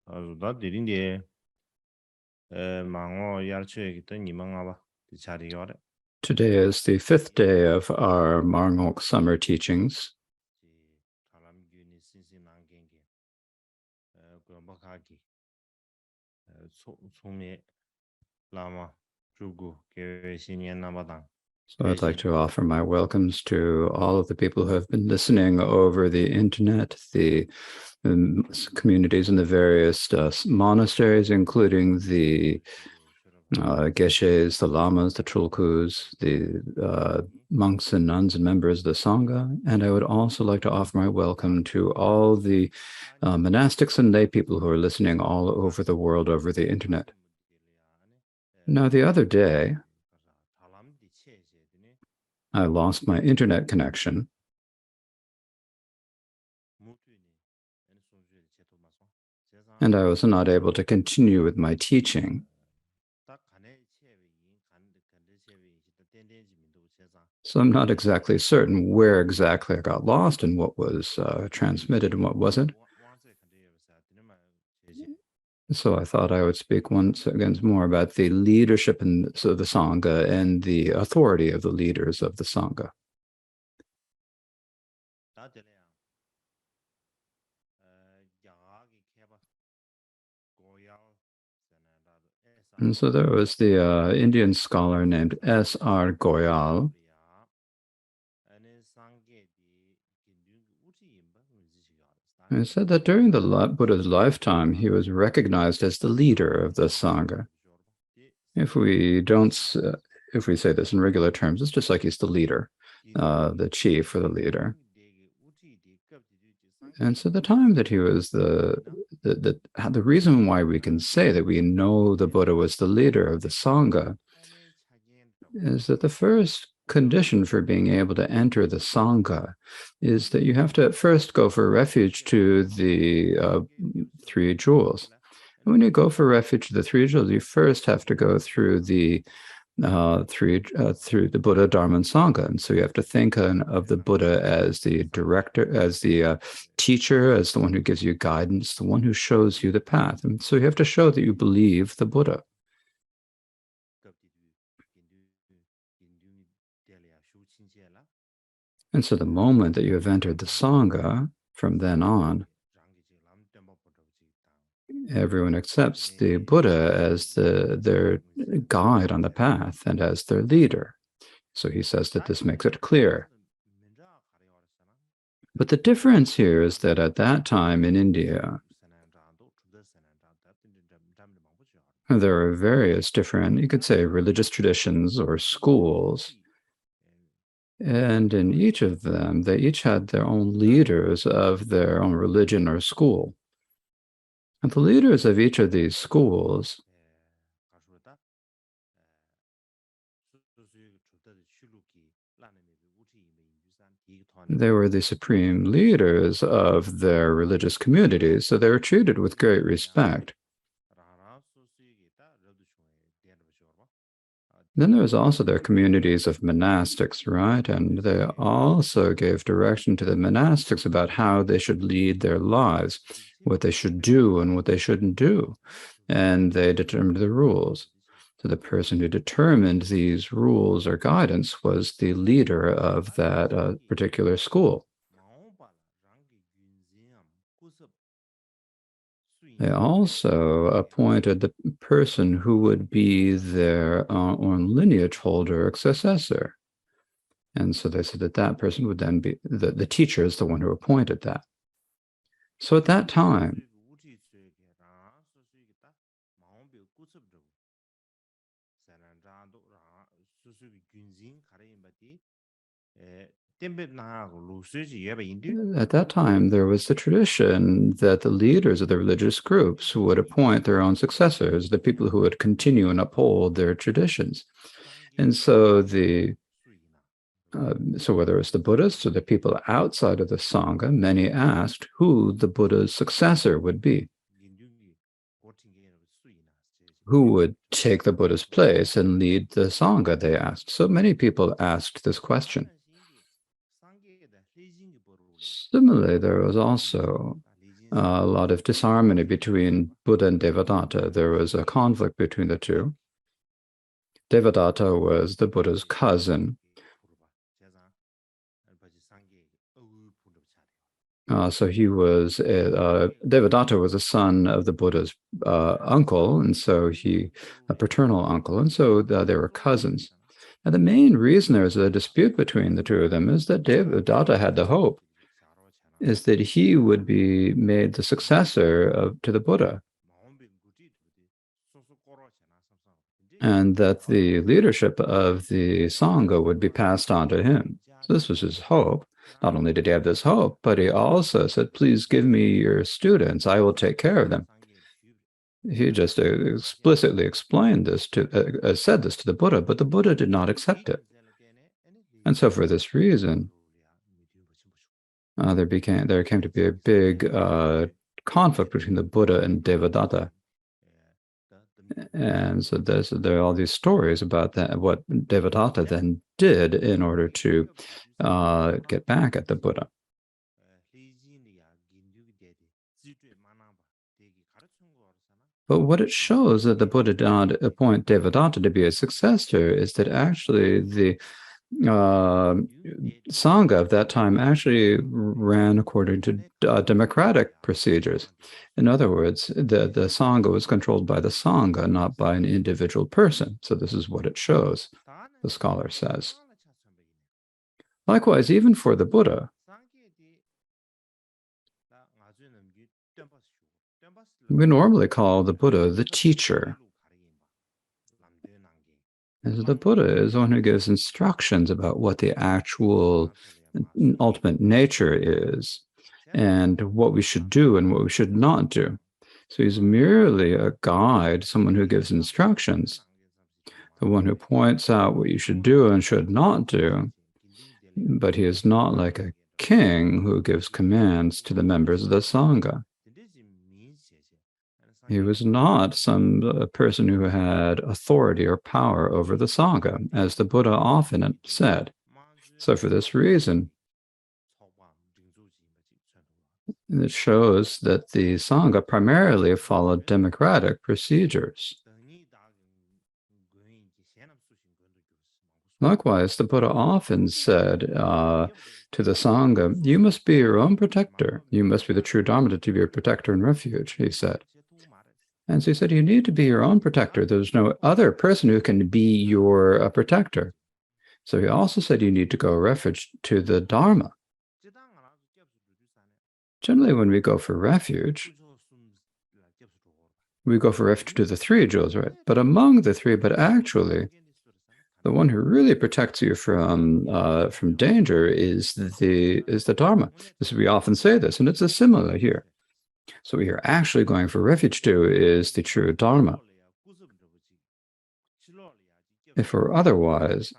da derin diye mango yarchue kita nimanga ba chari yore. Today is the fifth day of our Marngok summer teachings. Talam gyuni sinsin nangenge gomba khagi tsome lama jugu ke shinyan namadang. So I'd like to offer my welcomes to all of the people who have been listening over the internet, the communities in the various monasteries, including the geshes, the lamas, the chulkus, the monks and nuns and members of the Sangha. And I would also like to offer my welcome to all the monastics and lay people who are listening all over the world over the internet. Now, the other day, I lost my internet connection. And I was not able to continue with my teaching. So I'm not exactly certain where exactly I got lost and what was transmitted and what wasn't. So I thought I would speak once again more about the leadership of the Sangha and the authority of the leaders of the Sangha. And so there was the Indian scholar named S.R. Goyal. He said that during the Buddha's lifetime, he was recognized as the leader of the Sangha. If we say this in regular terms, it's just like he's the leader, the chief or the leader. And so the time that he was the reason why we can say that we know the Buddha was the leader of the Sangha is that the first condition for being able to enter the Sangha is that you have to at first go for refuge to the Three Jewels. And when you go for refuge to the Three Jewels, you first have to go through the through the Buddha, Dharma, and Sangha. And so you have to think of the Buddha as the director, as the teacher, as the one who gives you guidance, the one who shows you the path. And so you have to show that you believe the Buddha. And so the moment that you have entered the Sangha, from then on, everyone accepts the Buddha as their guide on the path and as their leader. So he says that this makes it clear. But the difference here is that at that time in India, there are various different, you could say, religious traditions or schools. And in each of them, they each had their own leaders of their own religion or school. And the leaders of each of these schools they were the supreme leaders of their religious communities, so they were treated with great respect. Then there was also their communities of monastics, right? And they also gave direction to the monastics about how they should lead their lives, what they should do and what they shouldn't do. And they determined the rules. So the person who determined these rules or guidance was the leader of that particular school. They also appointed the person who would be their own lineage holder or successor. And so they said that that person would then be, the teacher is the one who appointed that. So at that time, there was the tradition that the leaders of the religious groups would appoint their own successors, the people who would continue and uphold their traditions. And so so whether it's the Buddhists or the people outside of the Sangha, many asked who the Buddha's successor would be. Who would take the Buddha's place and lead the Sangha, they asked. So many people asked this question. Similarly, there was also a lot of disharmony between Buddha and Devadatta. There was a conflict between the two. Devadatta was the Buddha's cousin. So he was Devadatta was a son of the Buddha's uncle, and so a paternal uncle, and so they were cousins. Now, the main reason there was a dispute between the two of them is that Devadatta had the hope is that he would be made the successor to the Buddha, and that the leadership of the Sangha would be passed on to him. So this was his hope. Not only did he have this hope, but he also said, please give me your students, I will take care of them. He just explicitly explained this said this to the Buddha, but the Buddha did not accept it. And so for this reason, there came to be a big conflict between the Buddha and Devadatta. And so there are all these stories about that, what Devadatta then did in order to get back at the Buddha. But what it shows that the Buddha did not appoint Devadatta to be a successor is that actually the Sangha of that time actually ran according to democratic procedures. In other words, the Sangha was controlled by the Sangha, not by an individual person. So this is what it shows, the scholar says. Likewise, even for the Buddha, we normally call the Buddha the teacher. As the Buddha is one who gives instructions about what the actual ultimate nature is and what we should do and what we should not do. So he's merely a guide, someone who gives instructions, the one who points out what you should do and should not do. But he is not like a king who gives commands to the members of the Sangha. He was not some person who had authority or power over the Sangha, as the Buddha often said. So for this reason, it shows that the Sangha primarily followed democratic procedures. Likewise, the Buddha often said to the Sangha, you must be your own protector. You must be the true Dharma to be your protector and refuge, he said. And so he said, you need to be your own protector. There's no other person who can be your protector. So he also said you need to go refuge to the Dharma. Generally, when we go for refuge to the three jewels, right? But among the three, but actually, the one who really protects you from danger is the Dharma. We often say this, and it's similar here. So what you're actually going for refuge to is the true Dharma. If or otherwise,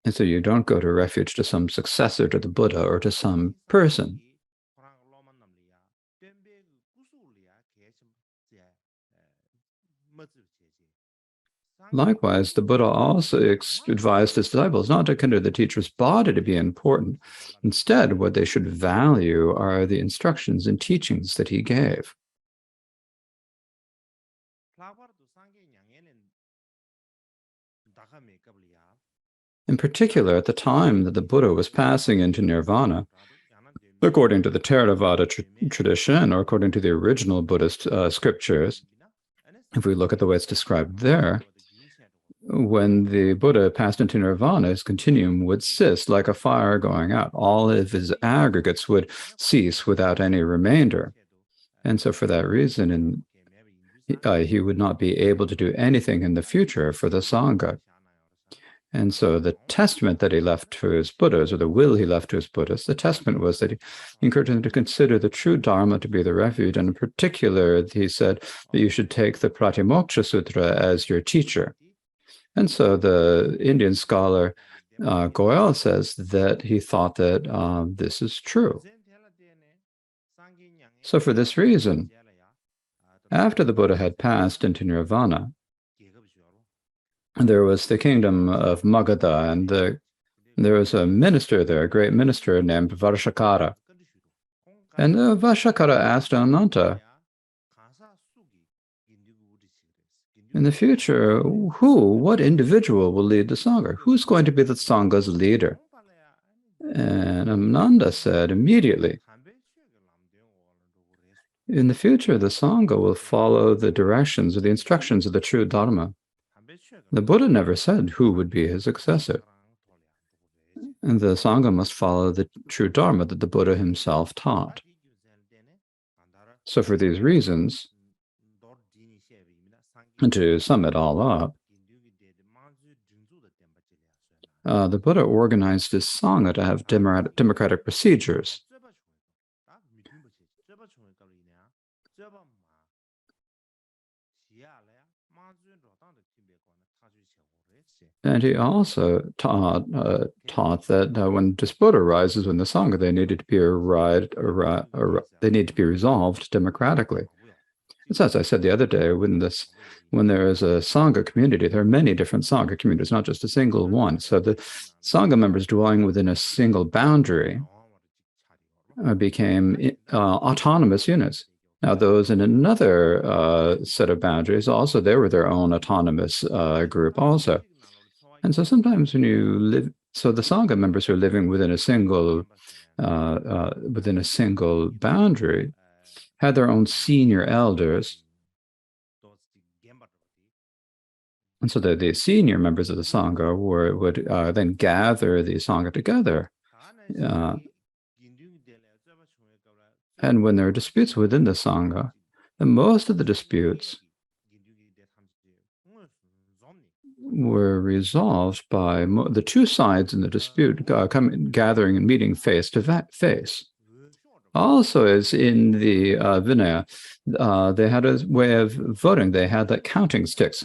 and so you don't go to refuge to some successor to the Buddha or to some person. Likewise, the Buddha also advised his disciples not to consider the teacher's body to be important. Instead, what they should value are the instructions and teachings that he gave. In particular, at the time that the Buddha was passing into nirvana, according to the Theravada tradition, or according to the original Buddhist scriptures, if we look at the way it's described there, when the Buddha passed into nirvana, his continuum would cease like a fire going out. All of his aggregates would cease without any remainder. And so for that reason, he would not be able to do anything in the future for the Sangha. And so the testament that he left to his Buddhas, or the will he left to his Buddhas, the testament was that he encouraged them to consider the true Dharma to be the refuge. And in particular, he said that you should take the Pratimoksha Sutra as your teacher. And so the Indian scholar Goel says that he thought that this is true. So for this reason, after the Buddha had passed into nirvana, there was the kingdom of Magadha, and the There was a minister there, a great minister named Varshakara. And Varshakara asked Ananta, in the future, what individual will lead the Sangha? Who's going to be the Sangha's leader? And Ananda said immediately, in the future, the Sangha will follow the directions or the instructions of the true Dharma. The Buddha never said who would be his successor. And the Sangha must follow the true Dharma that the Buddha himself taught. So for these reasons, and to sum it all up, the Buddha organized his Sangha to have democratic procedures. And he also taught that when dispute arises when the Sangha, they needed to be resolved democratically. So as I said the other day, when there is a Sangha community, there are many different Sangha communities, not just a single one. So the Sangha members dwelling within a single boundary became autonomous units. Now, those in another set of boundaries also, they were their own autonomous group also. And so sometimes when you live, so the Sangha members who are living within a single boundary had their own senior elders. And so the senior members of the Sangha would then gather the Sangha together. And when there are disputes within the Sangha, then most of the disputes were resolved by the two sides in the dispute gathering and meeting face to face. Also, as in the Vinaya, they had a way of voting. They had like counting sticks.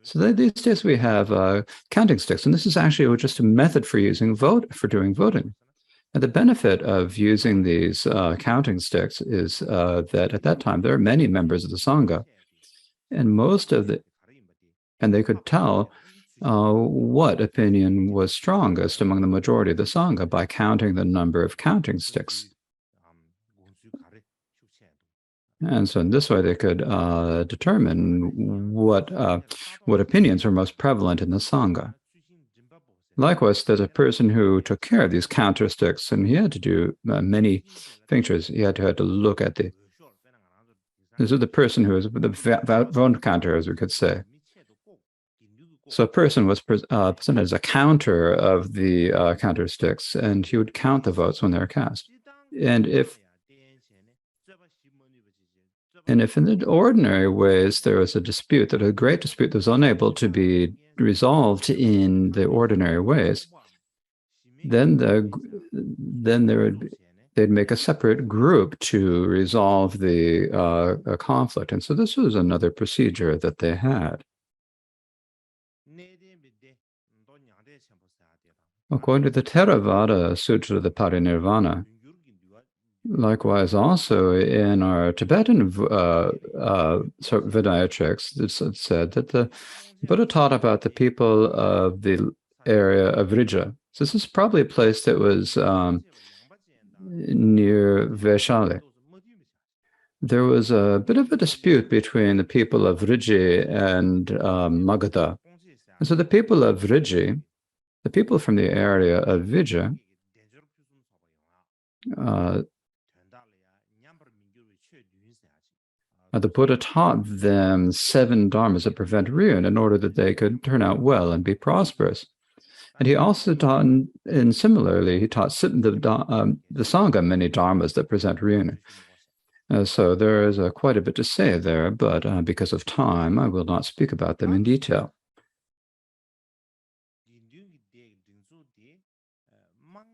So these days we have counting sticks, and this is actually just a method for doing voting. And the benefit of using these counting sticks is that at that time there are many members of the Sangha, and they could tell what opinion was strongest among the majority of the Sangha by counting the number of counting sticks. And so in this way, they could determine what opinions are most prevalent in the Sangha. Likewise, there's a person who took care of these counter sticks, and he had to do many things. He had to look at this is the person who was the vote counter, as we could say. So a person was presented as a counter of the counter sticks, and he would count the votes when they were cast. And if in the ordinary ways there was a dispute, that a great dispute that was unable to be resolved in the ordinary ways, then they'd make a separate group to resolve the conflict. And so this was another procedure that they had. According to the Theravada Sutra of the Parinirvana, likewise also in our Tibetan Vinaya texts, it's said that the Buddha taught about the people of the area of Vrija. So this is probably a place that was near Vaishali. There was a bit of a dispute between the people of Vriji and Magadha. And so the people of Vriji, the people from the area of Vija, the Buddha taught them 7 dharmas that prevent ruin in order that they could turn out well and be prosperous. And he also taught, and similarly, he taught the Sangha many dharmas that prevent ruin. So there is quite a bit to say there, but because of time, I will not speak about them in detail.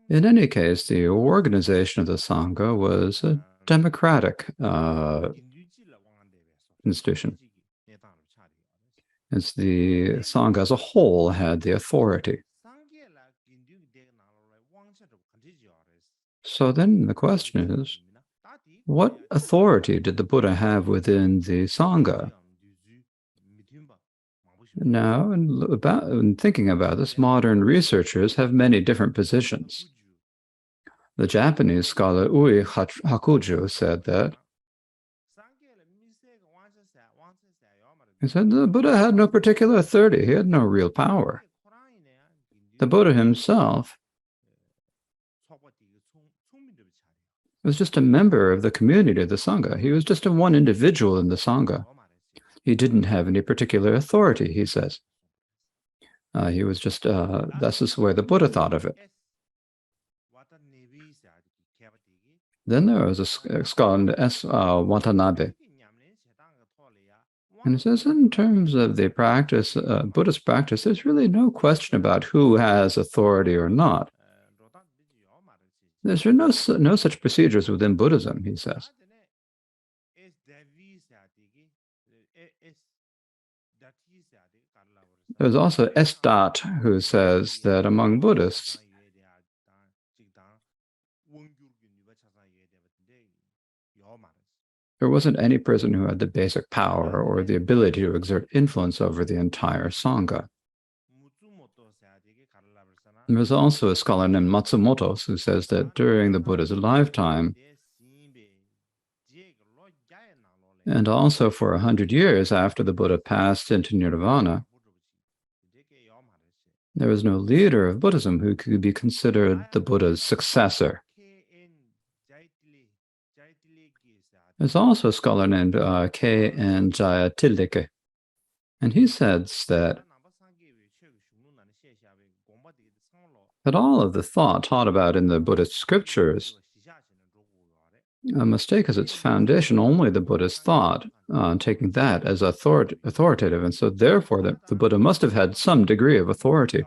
In any case, the organization of the Sangha was a democratic institution. As the Sangha as a whole had the authority. So then the question is, what authority did the Buddha have within the Sangha? Now, in thinking about this, modern researchers have many different positions. The Japanese scholar Ui Hakuju said that he said the Buddha had no particular authority. He had no real power. The Buddha himself was just a member of the community of the Sangha. He was just one individual in the Sangha. He didn't have any particular authority, he says. He was just, that's just the way the Buddha thought of it. Then there was a scholar named S. Watanabe. And it says, in terms of the practice, Buddhist practice, there's really no question about who has authority or not. There's no such procedures within Buddhism, he says. There's also S. Dot, who says that among Buddhists, there wasn't any person who had the basic power or the ability to exert influence over the entire Sangha. There's also a scholar named Matsumoto who says that during the Buddha's lifetime, and also for 100 years after the Buddha passed into nirvana, there was no leader of Buddhism who could be considered the Buddha's successor. There's also a scholar named K.N. Jayatilleke, and he says that all of the thought taught about in the Buddhist scriptures mistake as its foundation only the Buddhist thought, taking that as authoritative, and so therefore the Buddha must have had some degree of authority.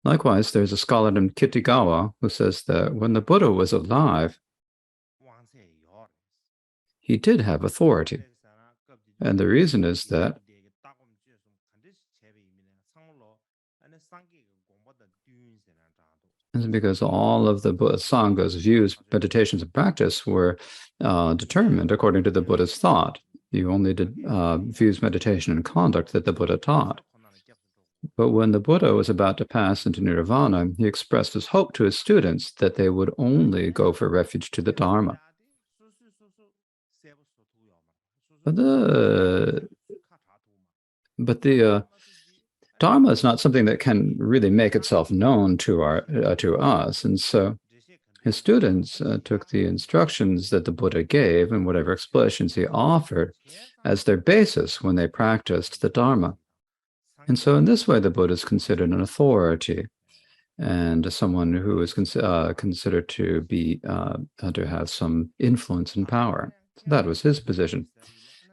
Likewise, there's a scholar named Kitagawa who says that when the Buddha was alive, he did have authority. And the reason is that it's because all of the Sangha's views, meditations, and practice were determined according to the Buddha's thought. You only did views, meditation, and conduct that the Buddha taught. But when the Buddha was about to pass into nirvana, he expressed his hope to his students that they would only go for refuge to the Dharma. But the Dharma is not something that can really make itself known to us, and so his students took the instructions that the Buddha gave and whatever explanations he offered as their basis when they practiced the Dharma. And so in this way, the Buddha is considered an authority and someone who is considered to be to have some influence and power. So that was his position.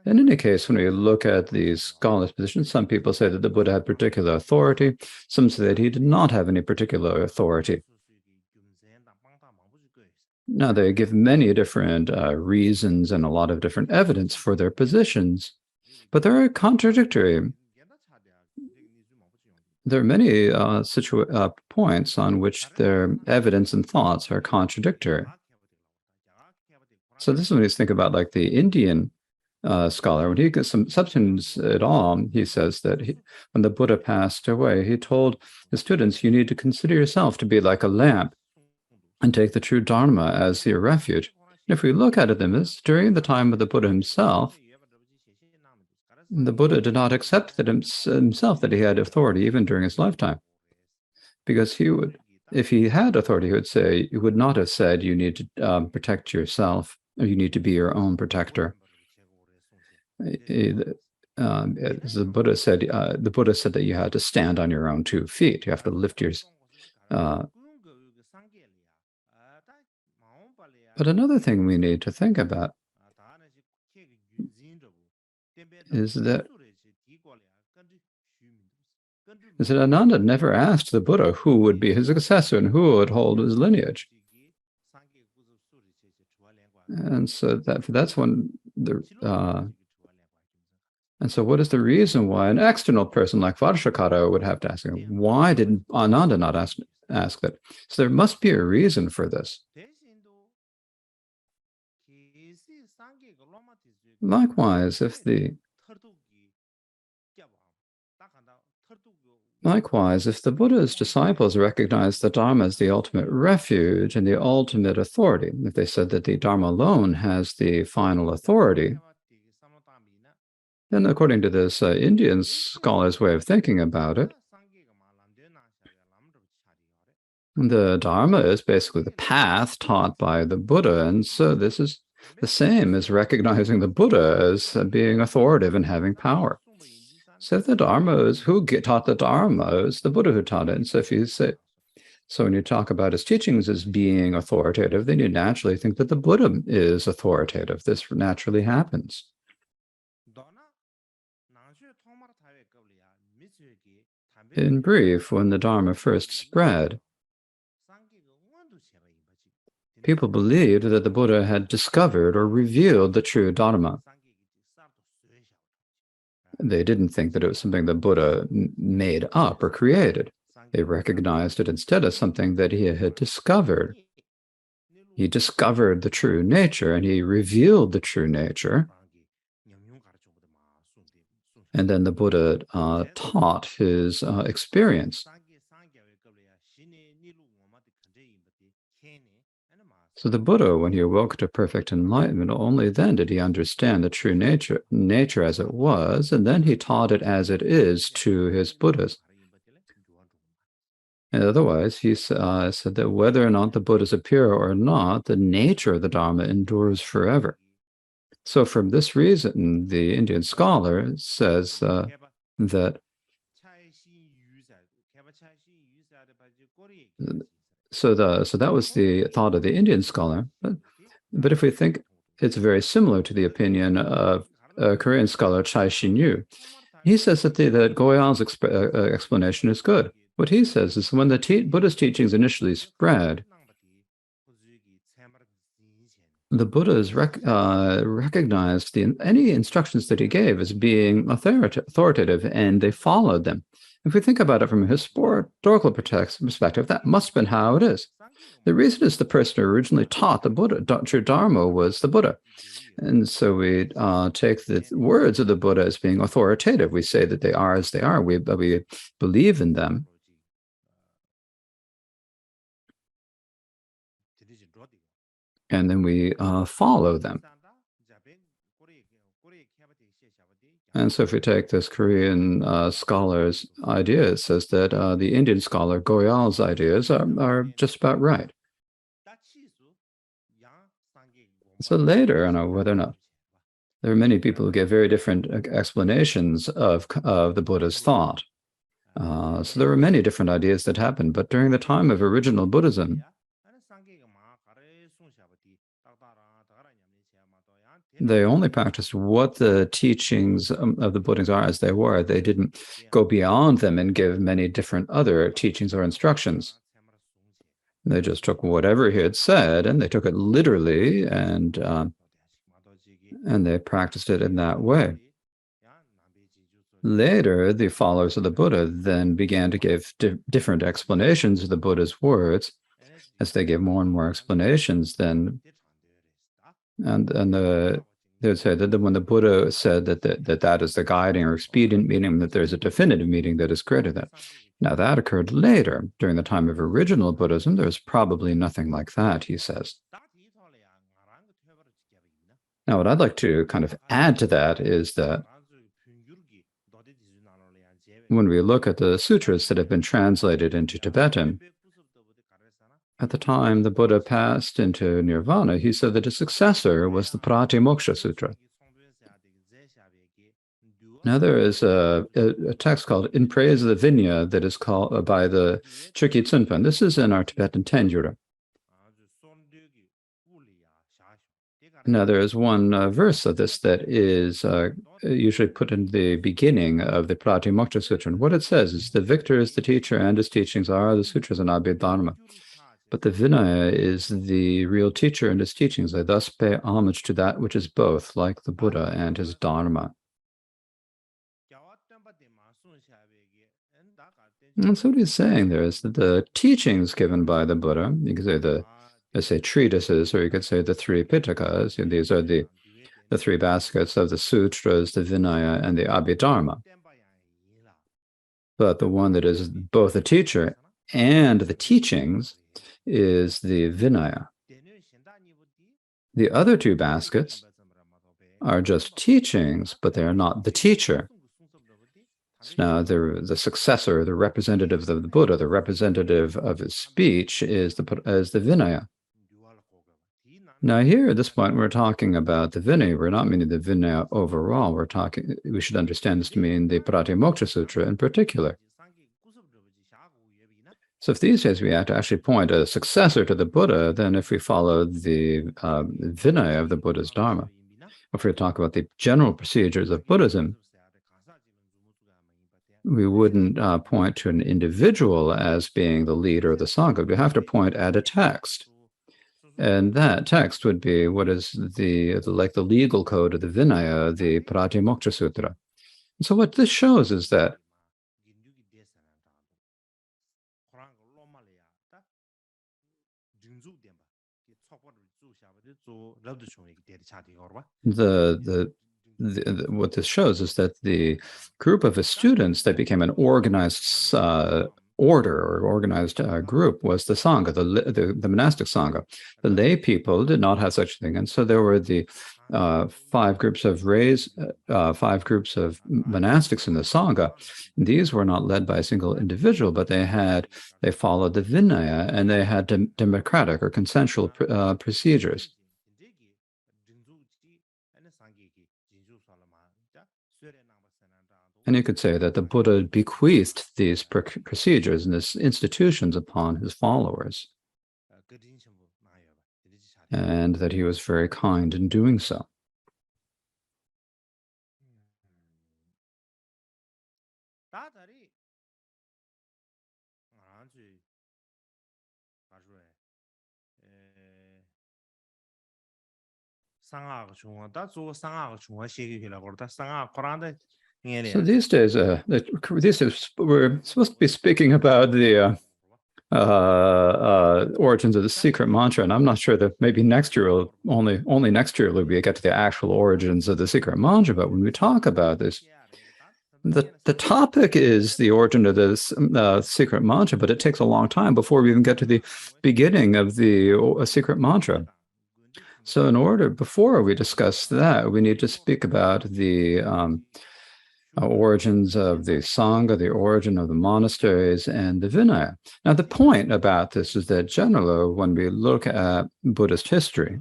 In any case, when we look at these scholars' positions, some people say that the Buddha had particular authority. Some say that he did not have any particular authority. Now, they give many different reasons and a lot of different evidence for their positions, but they're contradictory. There are many points on which their evidence and thoughts are contradictory. So this is when you think about like the Indian scholar, when he gets some substance at all, he says that when the Buddha passed away, he told his students, you need to consider yourself to be like a lamp and take the true Dharma as your refuge. And if we look at it, then this during the time of the Buddha himself, the Buddha did not accept that himself that he had authority even during his lifetime, because he would, if he had authority, he would not have said you need to protect yourself, or you need to be your own protector. As the Buddha said that you had to stand on your own 2 feet. You have to lift your. But another thing we need to think about is that Ananda never asked the Buddha who would be his successor and who would hold his lineage. And so that's when and so what is the reason why an external person like Varshakara would have to ask him? Why did Ananda not ask that? So there must be a reason for this. Likewise, if Likewise, if the Buddha's disciples recognized the Dharma as the ultimate refuge and the ultimate authority, if they said that the Dharma alone has the final authority, then according to this Indian scholar's way of thinking about it, the Dharma is basically the path taught by the Buddha, and so this is the same as recognizing the Buddha as being authoritative and having power. So if the Dharma is who taught the Dharma is the Buddha who taught it. And so if you say, so when you talk about his teachings as being authoritative, then you naturally think that the Buddha is authoritative. This naturally happens. In brief, when the Dharma first spread, people believed that the Buddha had discovered or revealed the true Dharma. They didn't think that it was something the Buddha made up or created. They recognized it instead as something that he had discovered. He discovered the true nature and he revealed the true nature. And then the Buddha taught his experience. So the Buddha, when he awoke to perfect enlightenment, only then did he understand the true nature as it was, and then he taught it as it is to his Buddhas. And otherwise, he said that whether or not the Buddhas appear or not, the nature of the Dharma endures forever. So from this reason, the Indian scholar says that So that was the thought of the Indian scholar. But if we think, it's very similar to the opinion of a Korean scholar, Chai Shin-yu. He says that Goyal's explanation is good. What he says is when the Buddha's teachings initially spread, the Buddhas recognized any instructions that he gave as being authoritative, and they followed them. If we think about it from a historical perspective, that must have been how it is. The reason is the person who originally taught the Buddha, true Dharma, was the Buddha. And so we take the words of the Buddha as being authoritative. We say that they are as they are. We believe in them. And then we follow them. And so if we take this Korean scholar's idea, it says that the Indian scholar Goyal's ideas are just about right. So later, I don't know whether or not, there are many people who give very different explanations of the Buddha's thought. So there were many different ideas that happened, but during the time of original Buddhism, they only practiced what the teachings of the Buddhas are as they were. They didn't go beyond them and give many different other teachings or instructions. They just took whatever he had said and they took it literally, and they practiced it in that way. Later, the followers of the Buddha then began to give different explanations of the Buddha's words. As they gave more and more explanations, then they would say that when the Buddha said that is the guiding or expedient meaning, that there's a definitive meaning that is greater than. Now that occurred later. During the time of original Buddhism, there's probably nothing like that, he says. Now what I'd like to kind of add to that is that when we look at the sutras that have been translated into Tibetan, at the time the Buddha passed into nirvana, he said that his successor was the Pratimoksha Sutra. Now there is a text called In Praise of the Vinaya that is called by the Chökyi Tsunpan. This is in our Tibetan Tenjura. Now there is one verse of this that is usually put in the beginning of the Pratimoksha Sutra. And what it says is, the victor is the teacher and his teachings are the sutras and Abhidharma. But the Vinaya is the real teacher and his teachings. I thus pay homage to that which is both, like the Buddha and his Dharma. And so what he's saying there is that the teachings given by the Buddha, you could say let's say treatises, or you could say the three Pitakas, and these are the three baskets of the sutras, the Vinaya, and the Abhidharma. But the one that is both a teacher and the teachings is the Vinaya. The other two baskets are just teachings, but they are not the teacher. So now the successor, the representative of the Buddha, the representative of his speech is the Vinaya. Now here at this point, we're talking about the Vinaya. We're not meaning the Vinaya overall. We should understand this to mean the Pratimoksha Sutra in particular. So if these days we have to actually point a successor to the Buddha, then if we follow the Vinaya of the Buddha's Dharma, if we talk about the general procedures of Buddhism, we wouldn't point to an individual as being the leader of the Sangha. We have to point at a text. And that text would be what is like the legal code of the Vinaya, the Pratimoksha Sutra. So what this shows is that what this shows is that the group of his students that became an organized order or organized group was the Sangha, the monastic Sangha. The lay people did not have such a thing. And so there were the five groups of monastics in the Sangha. These were not led by a single individual, but they followed the Vinaya, and they had democratic or consensual procedures. And you could say that the Buddha bequeathed these procedures and these institutions upon his followers, and that he was very kind in doing so. So these days we're supposed to be speaking about the origins of the secret mantra, and I'm not sure that maybe next year only next year will we get to the actual origins of the secret mantra. But when we talk about this, the topic is the origin of this secret mantra, but it takes a long time before we even get to the beginning of the secret mantra. So before we discuss that, we need to speak about the origins of the Sangha, the origin of the monasteries, and the Vinaya. Now, the point about this is that generally, when we look at Buddhist history,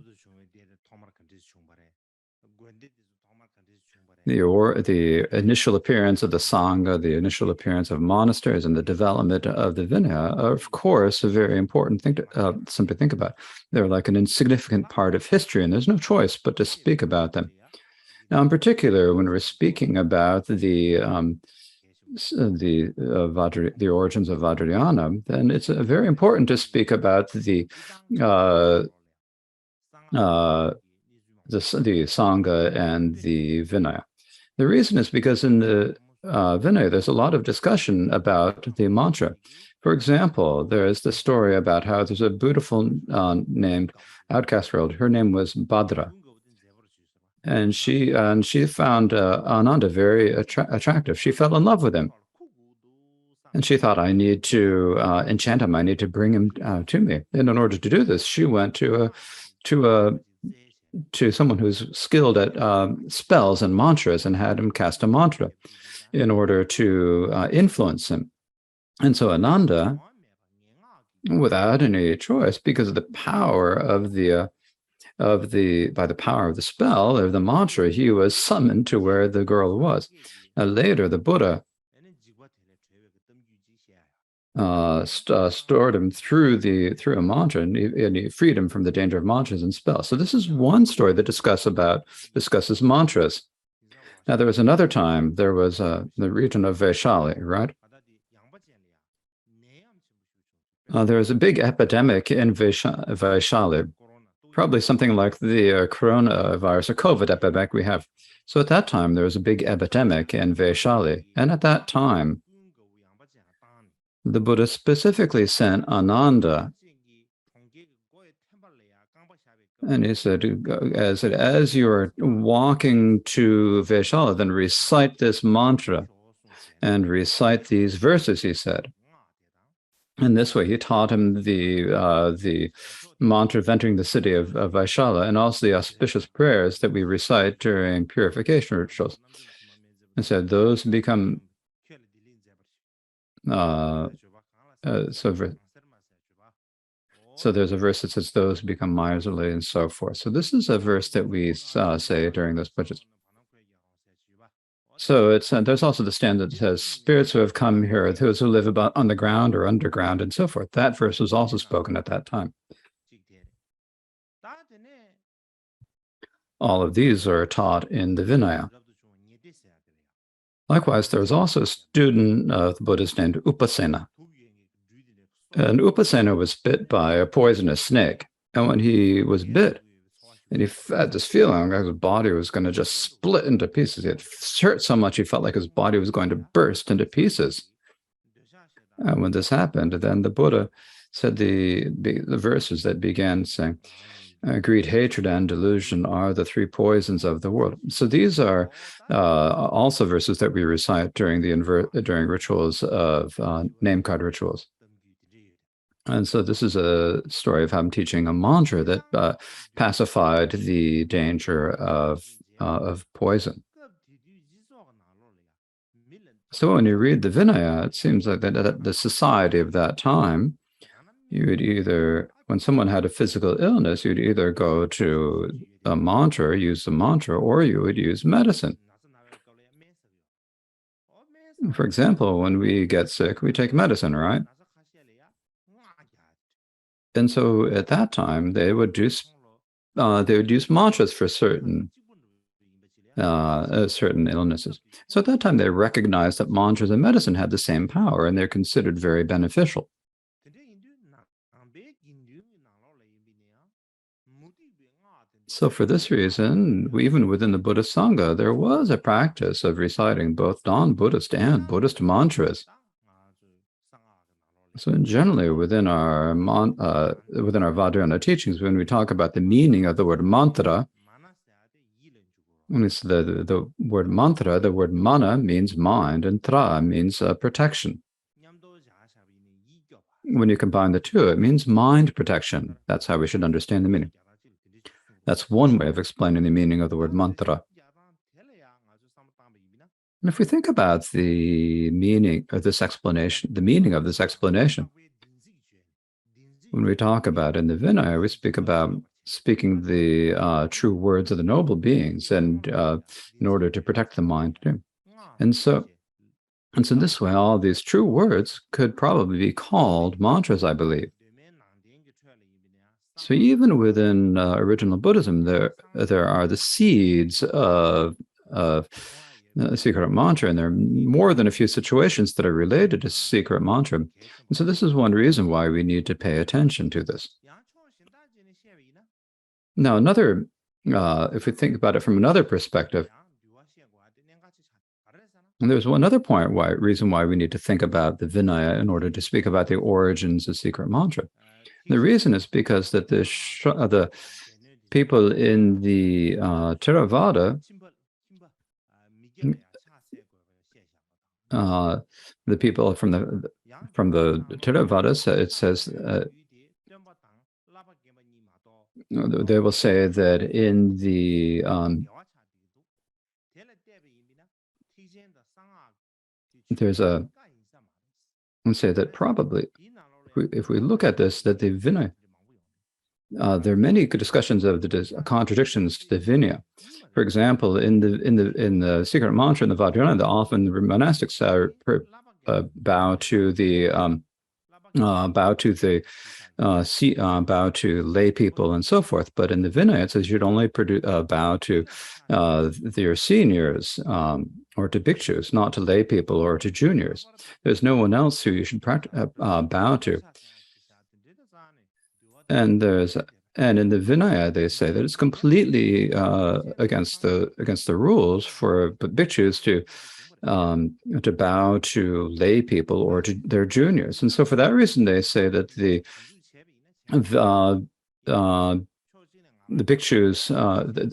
the initial appearance of the Sangha, the initial appearance of monasteries, and the development of the Vinaya are, of course, a very important thing to simply think about. They're like an insignificant part of history, and there's no choice but to speak about them. Now, in particular, when we're speaking about the origins of Vajrayana, then it's very important to speak about the Sangha and the Vinaya. The reason is because in the Vinaya, there's a lot of discussion about the mantra. For example, there is the story about how there's a beautiful named outcast girl. Her name was Bhadra. And she found Ananda very attractive. She fell in love with him. And she thought, I need to enchant him. I need to bring him to me. And in order to do this, she went to someone who's skilled at spells and mantras and had him cast a mantra in order to influence him. And so Ananda, without any choice, because of the power by the power of the spell or the mantra, he was summoned to where the girl was. Later, the Buddha stored him through a mantra, and he freed him from the danger of mantras and spells. So this is one story that discusses mantras. Now, there was another time, there was the region of Vaishali, right? There was a big epidemic in Vaishali, probably something like the coronavirus or COVID epidemic we have. So at that time, there was a big epidemic in Vaishali. And at that time, the Buddha specifically sent Ananda. And he said, as you're walking to Vaishali, then recite this mantra. and recite these verses, he said. And this way, he taught him the mantra of entering the city of Vaishala, and also the auspicious prayers that we recite during purification rituals. And said those become so there's a verse that says those become miserly and so forth. So this is a verse that we say during those pujas. So it's there's also the standard that says spirits who have come here, those who live about on the ground or underground and so forth. That verse was also spoken at that time. All of these are taught in the Vinaya. Likewise, there was also a student of the Buddhist named Upasena. And Upasena was bit by a poisonous snake. And when he was bit, and he had this feeling like his body was going to just split into pieces. He had hurt so much he felt like his body was going to burst into pieces. And when this happened, then the Buddha said the verses that began saying, greed, hatred, and delusion are the three poisons of the world. So these are also verses that we recite during during rituals of name card rituals. And so this is a story of him teaching a mantra that pacified the danger of poison. So when you read the Vinaya, it seems like that the society of that time, you would either, when someone had a physical illness, you'd either go to a mantra, use the mantra, or you would use medicine. For example, when we get sick, we take medicine, right? And so at that time, they would use mantras for certain illnesses. So at that time, they recognized that mantras and medicine had the same power, and they're considered very beneficial. So for this reason, even within the Buddhist Sangha, there was a practice of reciting both non-Buddhist and Buddhist mantras. So generally, within our Vajrayana teachings, when we talk about the meaning of the word mantra, when it's the word mantra, the word mana means mind, and tra means protection. When you combine the two, it means mind protection. That's how we should understand the meaning. That's one way of explaining the meaning of the word mantra. And if we think about the meaning of this explanation, when we talk about in the Vinaya, we speak about speaking the true words of the noble beings, and in order to protect the mind too. And so this way, all these true words could probably be called mantras, I believe. So even within original Buddhism, there are the seeds of secret mantra, and there are more than a few situations that are related to secret mantra. And so this is one reason why we need to pay attention to this. Now, if we think about it from another perspective, and there's one other reason why we need to think about the Vinaya in order to speak about the origins of secret mantra. The reason is because that the people in the Theravada, the people from the Theravadas, it says they will say that in the let's say that probably if we look at this, that the Vinaya, there are many discussions of the contradictions to the Vinaya. For example, in the secret mantra in the Vajrayana, often the monastics bow to lay people and so forth. But in the Vinaya, it says you'd only bow to your seniors or to bhikshus, not to lay people or to juniors. There's no one else who you should bow to. And in the Vinaya, they say that it's completely against the rules for bhikshus to bow to lay people or to their juniors. And so for that reason, they say that the bhikshus,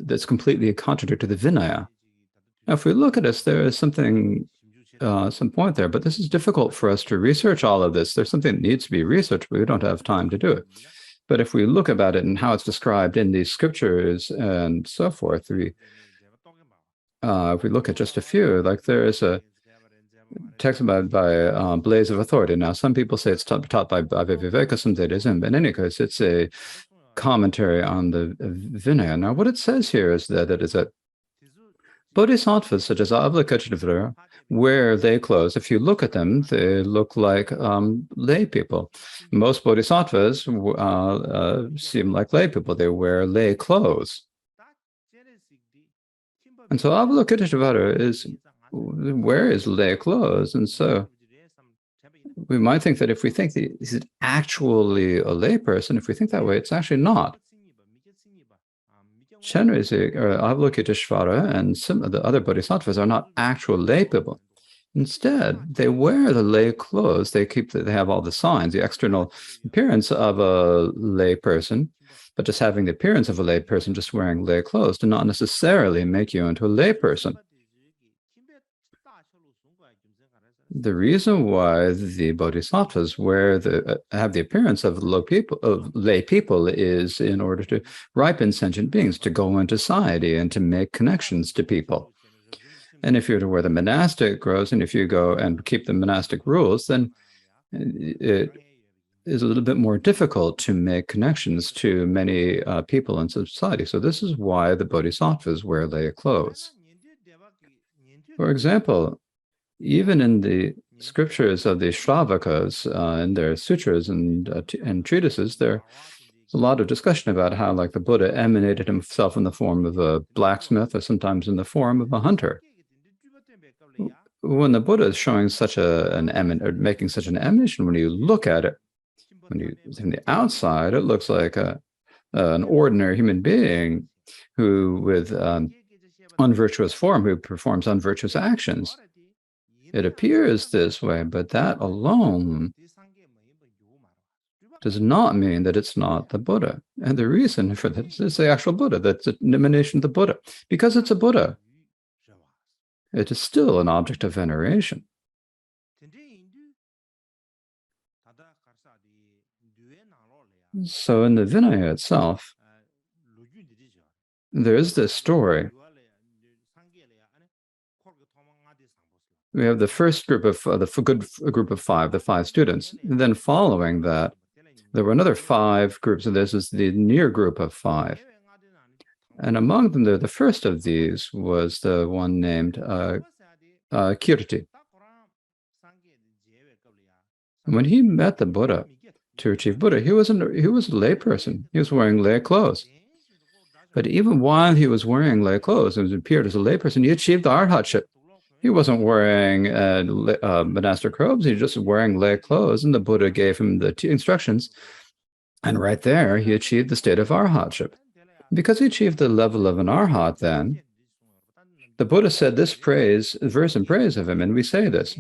that's completely contradictory to the Vinaya. Now, if we look at this, there is something some point there, but this is difficult for us to research all of this. There's something that needs to be researched, but we don't have time to do it. But if we look about it and how it's described in these scriptures and so forth, if we look at just a few, like there is a text by Blaze of Authority. Now, some people say it's taught by Viveka, some say it isn't. But in any case, it's a commentary on the Vinaya. Now, what it says here is that it is a bodhisattvas such as Avalokiteshvara wear lay clothes. If you look at them, they look like lay people. Most bodhisattvas seem like lay people. They wear lay clothes. And so Avalokiteshvara wears lay clothes. And so we might think that if we think that he's actually a lay person, if we think that way, it's actually not. Chenrezig or Avalokiteshvara and some of the other bodhisattvas are not actual lay people. Instead, they wear the lay clothes. They have all the signs, the external appearance of a lay person, but just having the appearance of a lay person, just wearing lay clothes, do not necessarily make you into a lay person. The reason why the bodhisattvas have the appearance of lay people is in order to ripen sentient beings, to go into society and to make connections to people. And if you're to wear the monastic robes, and if you go and keep the monastic rules, then it is a little bit more difficult to make connections to many people in society. So this is why the bodhisattvas wear lay clothes. For example, even in the scriptures of the Shravakas, in their sutras and treatises, there's a lot of discussion about how, like, the Buddha emanated himself in the form of a blacksmith or sometimes in the form of a hunter. When the Buddha is showing such making such an emanation, when you look at it, from the outside, it looks like an ordinary human being who, with unvirtuous form, who performs unvirtuous actions. It appears this way, but that alone does not mean that it's not the Buddha. And the reason for this is the actual Buddha. That's an emanation of the Buddha. Because it's a Buddha, it is still an object of veneration. So in the Vinaya itself, there is this story. We have the first group of group of five, the 5 students. And then following that, there were another 5 groups, and this is the near group of 5. And among them, the first of these was the one named Kirti. And when he met the Buddha to achieve Buddha, he was a lay person. He was wearing lay clothes. But even while he was wearing lay clothes and appeared as a lay person, he achieved the arhatship. He wasn't wearing monastic robes, he was just wearing lay clothes, and the Buddha gave him the instructions. And right there, he achieved the state of arhatship. Because he achieved the level of an arhat, then, the Buddha said this verse in praise of him, and we say this.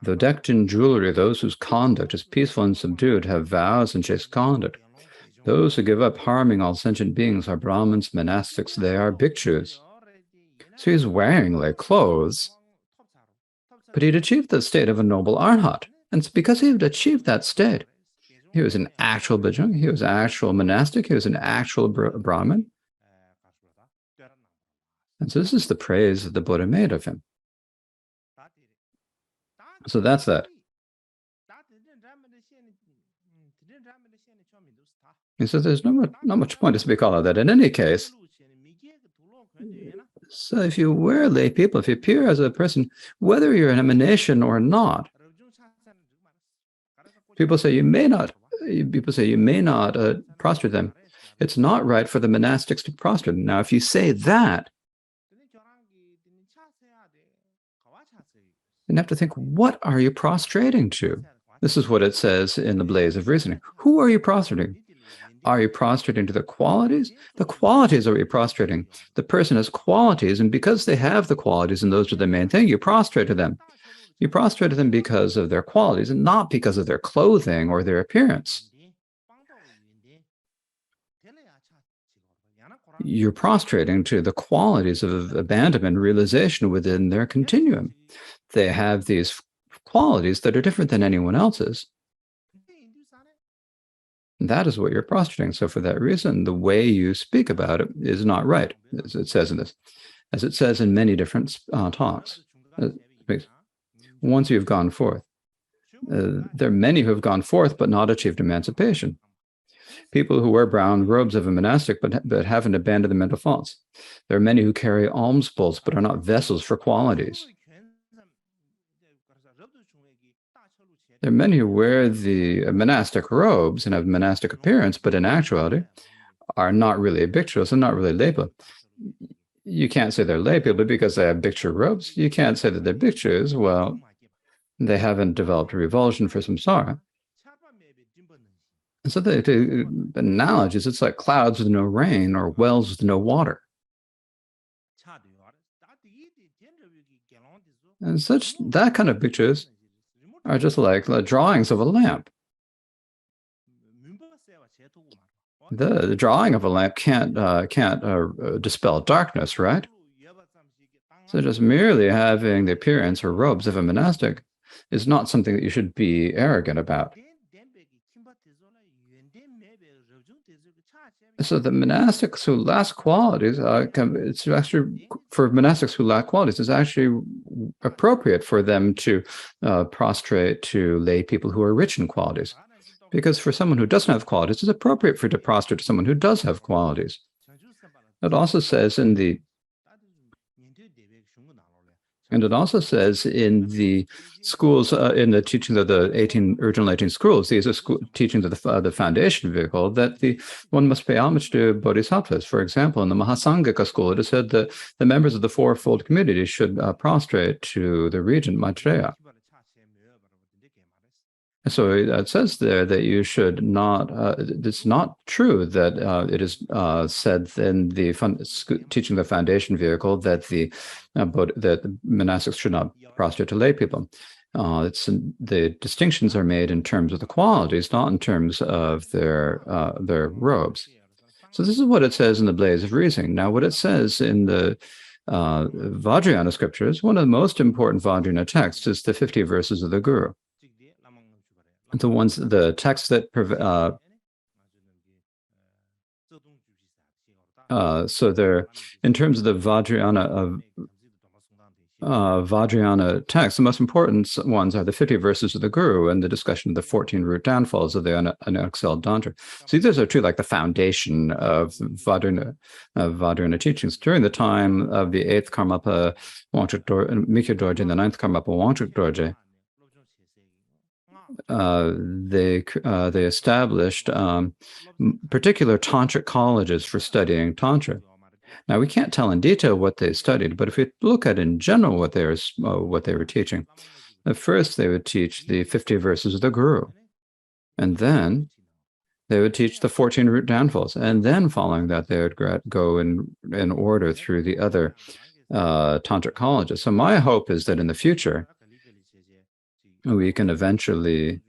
Though decked in jewelry, those whose conduct is peaceful and subdued have vows and chaste conduct. Those who give up harming all sentient beings are Brahmins, monastics, they are bhikshus. So he's wearing lay clothes, but he'd achieved the state of a noble arhat. And it's because he had achieved that state. He was an actual bhikshu, he was an actual monastic, he was an actual Brahmin. And so this is the praise that the Buddha made of him. So that's that. And so there's not much point to speak all of that. In any case, so if you wear lay people, if you appear as a person, whether you're an emanation or not, people say you may not prostrate them. It's not right for the monastics to prostrate them. Now, if you say that, you have to think, what are you prostrating to? This is what it says in the Blaze of Reasoning. Who are you prostrating? Are you prostrating to the qualities? The qualities are what you're prostrating. The person has qualities, and because they have the qualities, and those are the main thing, you prostrate to them. You prostrate to them because of their qualities, and not because of their clothing or their appearance. you're prostrating to the qualities of abandonment and realization within their continuum. They have these qualities that are different than anyone else's. That is what you're prostrating. So for that reason, the way you speak about it is not right, as it says in this, as it says in many different talks. Once you've gone forth, there are many who have gone forth but not achieved emancipation. People who wear brown robes of a monastic but haven't abandoned the mental faults. There are many who carry alms bowls but are not vessels for qualities. There are many who wear the monastic robes and have monastic appearance, but in actuality are not really bhikshus and not really lay people. You can't say they're lay people because they have bhikshu robes. You can't say that they're bhikshus. Well, they haven't developed a revulsion for samsara. And so the analogy is it's like clouds with no rain or wells with no water. And such that kind of bhikshus are just like the drawings of a lamp. The drawing of a lamp can't dispel darkness, right? So just merely having the appearance or robes of a monastic is not something that you should be arrogant about. So the monastics who lack qualities, it's actually for monastics who lack qualities, it's actually appropriate for them to prostrate to lay people who are rich in qualities. Because for someone who doesn't have qualities, it's appropriate for to prostrate to someone who does have qualities. It also says in the schools, in the teaching of the original 18 schools, these are teachings of the foundation vehicle, that one must pay homage to bodhisattvas. For example, in the Mahasangika school, it is said that the members of the fourfold community should prostrate to the regent Maitreya. So it says there that you should not, it's not true that it is said in the teaching of the foundation vehicle that the monastics should not prostrate to lay people. The distinctions are made in terms of the qualities, not in terms of their robes. So this is what it says in the Blaze of Reasoning. Now, what it says in the Vajrayana scriptures, one of the most important Vajrayana texts is the 50 verses of the Guru. The texts that so they're in terms of the Vajrayana text, the most important ones are the 50 verses of the Guru and the discussion of the 14 root downfalls of the unexcelled Tantra. So these are two like the foundation of Vajrayana teachings. During the time of the 8th Karmapa Wangchuk Mikhyur Dorje and the 9th Karmapa Wangchuk Dorje, they established particular tantric colleges for studying tantra. Now we can't tell in detail what they studied, but if we look at in general what they were teaching, at first they would teach the 50 verses of the Guru, and then they would teach the 14 root downfalls, and then following that they would go in order through the other tantric colleges. So my hope is that in the future we can eventually,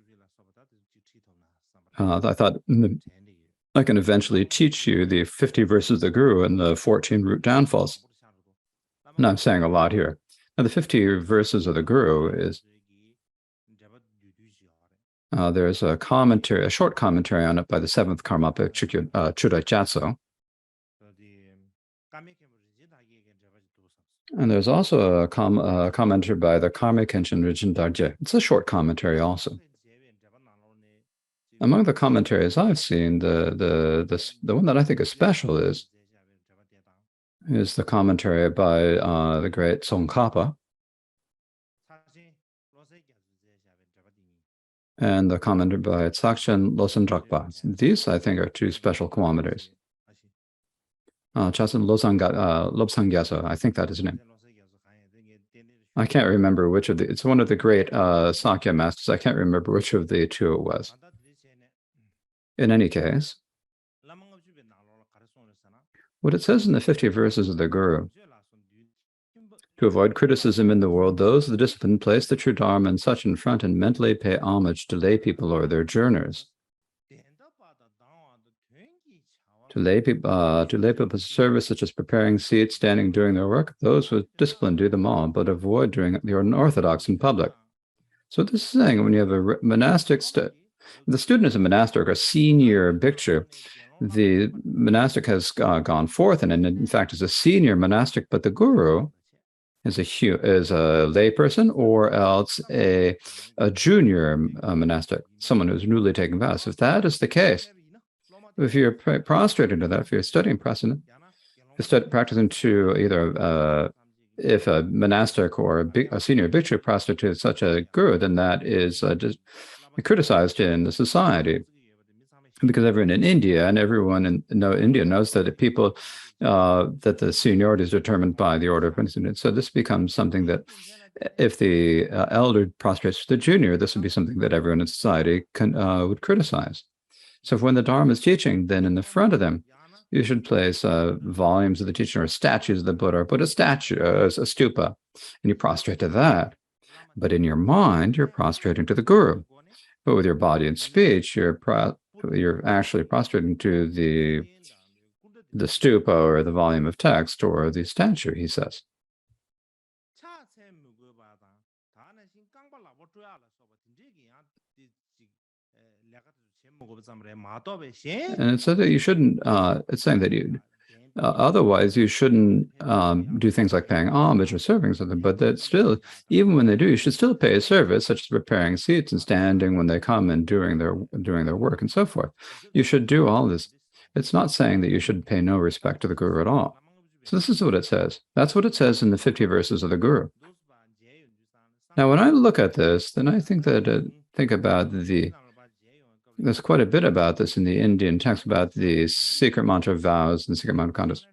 I can eventually teach you the 50 verses of the Guru and the 14 root downfalls. And I'm saying a lot here. Now, the 50 verses of the Guru is, there's a short commentary on it by the 7th Karmapa Chudai Chatso. And there's also a commentary by the Karma Kenshin Rijin Darje. It's a short commentary also. Among the commentaries I've seen, the one that I think is special is the commentary by the great Tsongkhapa and the commentary by Tsakshen Losang Drakpa. These, I think, are two special commentaries. Chasen Lobsang Gyatso, I think that is his name. I can't remember which of it's one of the great Sakya masters. I can't remember which of the two it was. In any case, what it says in the 50 verses of the Guru, to avoid criticism in the world, those of the discipline place the true Dharma and such in front and mentally pay homage to lay people or their journers. to lay people's service, such as preparing seats, standing, doing their work. Those with discipline do them all, but avoid doing the unorthodox in public. So this is saying when you have a monastic the student is a monastic or senior bhikshu, the monastic has gone forth and in fact is a senior monastic, but the guru is a layperson or else a junior monastic, someone who's newly taken vows. If that is the case, if you're prostrating to that, if you're studying practicing to either if a monastic or a senior bhikshu prostitutes such a guru, then that is just criticized in the society, because everyone in India and everyone in India knows that people that the seniority is determined by the order of precedence. So this becomes something that if the elder prostrates to the junior, this would be something that everyone in society would criticize. So when the Dharma is teaching, then in the front of them, you should place volumes of the teaching or statues of the Buddha, or put a statue, a stupa, and you prostrate to that. But in your mind, you're prostrating to the guru. But with your body and speech, you're actually prostrating to the stupa or the volume of text or the statue, he says. And it said that you shouldn't, it's saying that you, otherwise you shouldn't do things like paying homage or serving something, but that still, even when they do, you should still pay a service, such as preparing seats and standing when they come and doing their work and so forth. You should do all this. It's not saying that you should pay no respect to the guru at all. So this is what it says. That's what it says in the 50 verses of the guru. Now, when I look at this, then I think that there's quite a bit about this in the Indian text about the secret mantra vows and secret mantra conduct.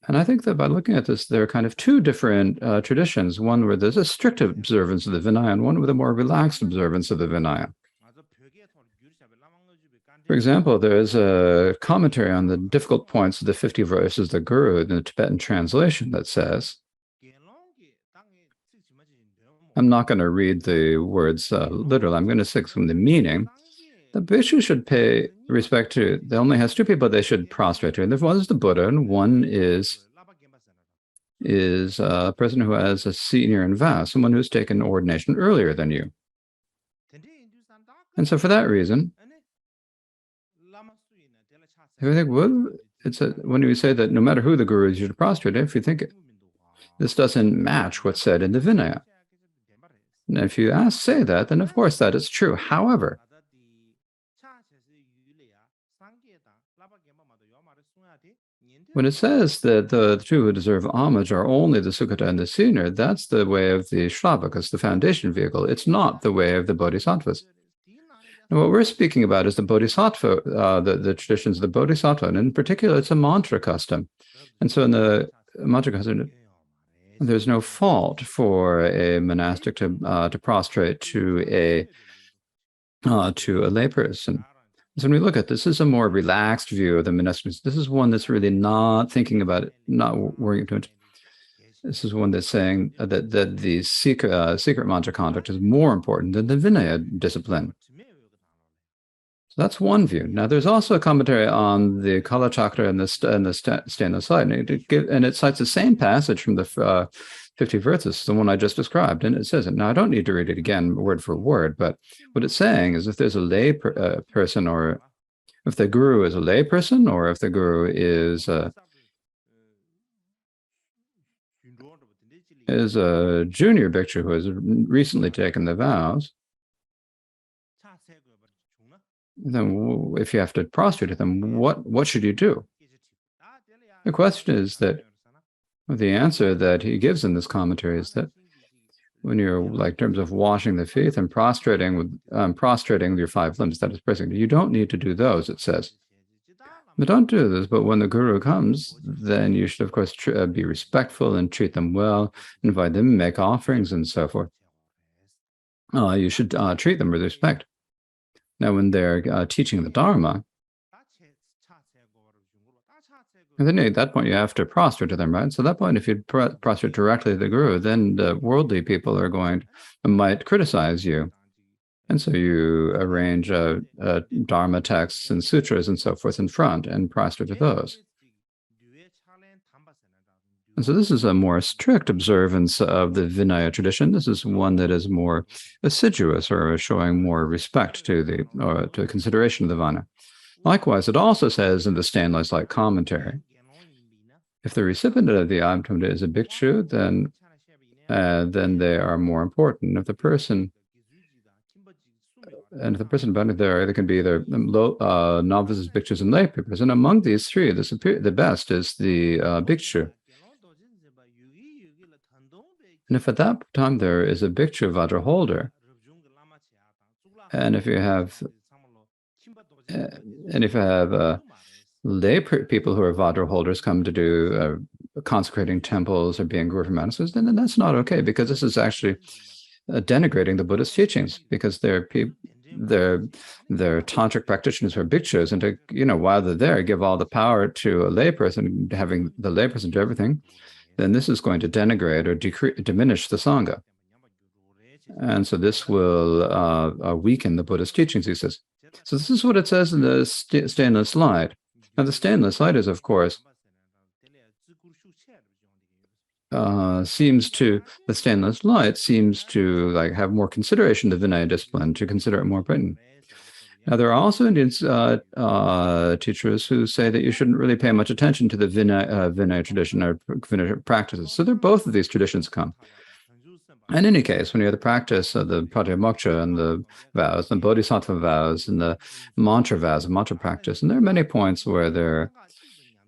And I think that by looking at this, there are kind of two different traditions, one where there's a strict observance of the Vinaya and one with a more relaxed observance of the Vinaya. For example, there's a commentary on the difficult points of the 50 verses of the Guru in the Tibetan translation that says, I'm not going to read the words literally, I'm going to stick from the meaning. The bhikshu should pay respect to, they only has two people they should prostrate to, and one is the Buddha, and one is a person who has a senior in vow, someone who's taken ordination earlier than you. And so for that reason, if you think, well, when you say that no matter who the guru is, you should prostrate, if you think this doesn't match what's said in the Vinaya. And if you say that, then of course that is true. However, when it says that the two who deserve homage are only the Sukhata and the senior, that's the way of the Shrabakas, the foundation vehicle. It's not the way of the Bodhisattvas. And what we're speaking about is the Bodhisattva, the traditions of the Bodhisattva, and in particular, it's a mantra custom. And so in the mantra custom, there's no fault for a monastic to prostrate to a layperson. So when we look at this is a more relaxed view of the monastics. This is one that's really not thinking about it, not worrying too much. This is one that's saying that the secret mantra conduct is more important than the Vinaya discipline. So that's one view. Now, there's also a commentary on the Kala Chakra and the stainless light, and it cites the same passage from the 50 verses, the one I just described, and it says it. Now, I don't need to read it again word for word, but what it's saying is if there's a lay person, or if the guru is a lay person, or if the guru is a junior bhikshu who has recently taken the vows, then if you have to prostrate to them, what should you do? The question is that the answer that he gives in this commentary is that when you're like in terms of washing the feet and prostrating with your 5 limbs, that is pressing, you don't need to do those, it says. But don't do this. But when the guru comes, then you should, of course, be respectful and treat them well, invite them, make offerings, and so forth. You should treat them with respect. Now, when they're teaching the Dharma, and then at that point you have to prostrate to them, right? So at that point, if you prostrate directly to the guru, then the worldly people might criticize you. And so you arrange Dharma texts and sutras and so forth in front and prostrate to those. And so this is a more strict observance of the Vinaya tradition. This is one that is more assiduous or showing more respect to the consideration of the Vana. Likewise, it also says in the Stanley's Light commentary, if the recipient of the Abhamta is a bhikshu, then they are more important. If the person there can be either novices, bhikshus, and lay peoples. And among these three, the best is the bhikshu. And if at that time there is a bhikshu Vajra holder, and if you have lay people who are Vajra holders come to do consecrating temples or being guru for masters, then that's not okay, because this is actually denigrating the Buddhist teachings, because they're tantric practitioners who are bhikshus, and to, while they're there, give all the power to a layperson, having the layperson do everything, then this is going to denigrate or diminish the Sangha. And so this will weaken the Buddhist teachings, he says. So this is what it says in the stainless light. Now the stainless light is, of course, seems to like have more consideration of Vinaya discipline, to consider it more important. Now, there are also Indian teachers who say that you shouldn't really pay much attention to the Vinaya tradition or Vinaya practices. So both of these traditions come. In any case, when you have the practice of the Pratyamoksha and the vows, the Bodhisattva vows, and the mantra vows, mantra practice, and there are many points where there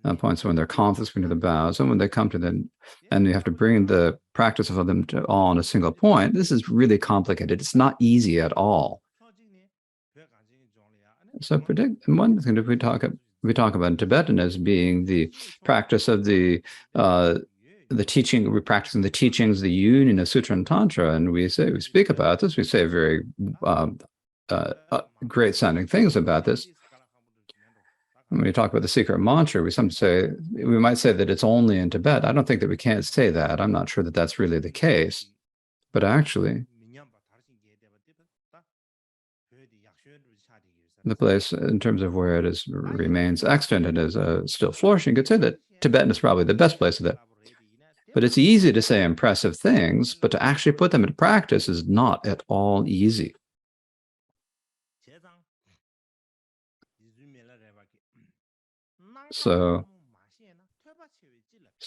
are points when they're conflicts between the vows, and when they come to them, and you have to bring the practice of them all on a single point, this is really complicated. It's not easy at all. So one thing that we talk about in Tibetan as being the practice of the teaching, we're practicing the teachings, the union of Sutra and Tantra, and we speak about this, we say very great sounding things about this. When we talk about the secret mantra, we might say that it's only in Tibet. I don't think that we can't say that. I'm not sure that that's really the case. But actually, the place in terms of where it remains extant and is still flourishing, you could say that Tibetan is probably the best place of that. But it's easy to say impressive things, but to actually put them into practice is not at all easy. So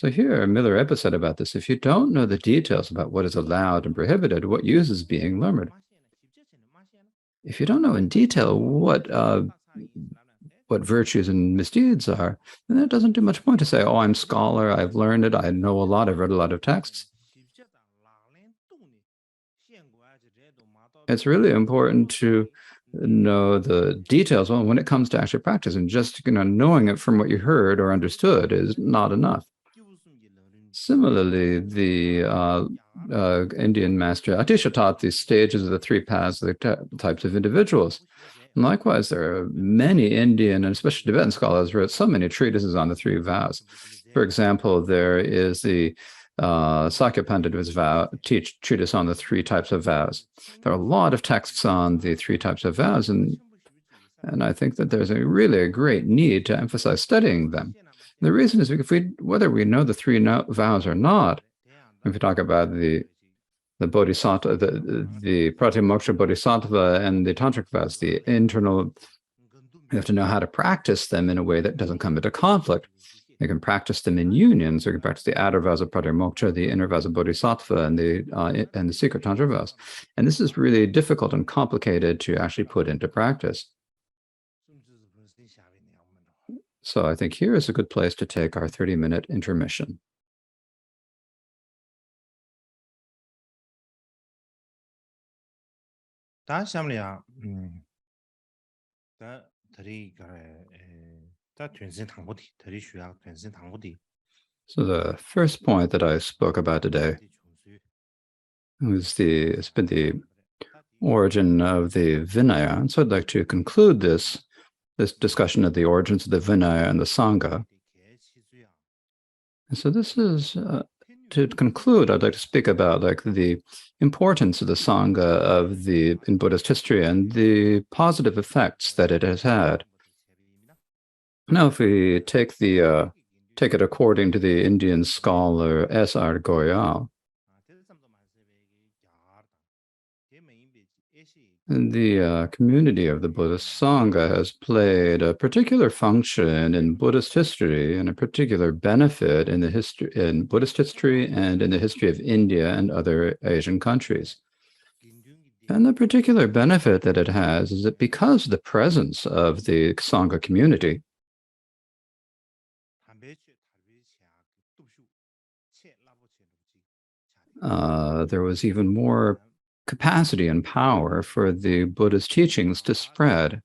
here, Milarepa said about this, if you don't know the details about what is allowed and prohibited, what use is being learned? If you don't know in detail what virtues and misdeeds are, then it doesn't do much point to say, oh, I'm a scholar, I've learned it, I know a lot, I've read a lot of texts. It's really important to know the details when it comes to actual practice, and just knowing it from what you heard or understood is not enough. Similarly, the Indian master Atisha taught the stages of the three paths of the types of individuals. And likewise, there are many Indian and especially Tibetan scholars who wrote so many treatises on the three vows. For example, there is the Sakya Pandit who has treatise on the three types of vows. There are a lot of texts on the three types of vows, and I think that there's really a great need to emphasize studying them. And the reason is whether we know the three vows or not, if we talk about the Bodhisattva, the Pratyamoksha Bodhisattva and the Tantric vows, the internal, you have to know how to practice them in a way that doesn't come into conflict. You can practice them in union, so you can practice the outer vows of Pratyamoksha, the inner vows of Bodhisattva, and the secret Tantra vows. And this is really difficult and complicated to actually put into practice. So I think here is a good place to take our 30-minute intermission. So the first point that I spoke about today has been the origin of the Vinaya. And so I'd like to conclude this discussion of the origins of the Vinaya and the Sangha. And so this is to conclude, I'd like to speak about like the importance of the Sangha in Buddhist history and the positive effects that it has had. Now, if we take it according to the Indian scholar S.R. Goyal, the community of the Buddhist Sangha has played a particular function in Buddhist history and a particular benefit in Buddhist history and in the history of India and other Asian countries. And the particular benefit that it has is that because of the presence of the Sangha community, there was even more capacity and power for the Buddha's teachings to spread.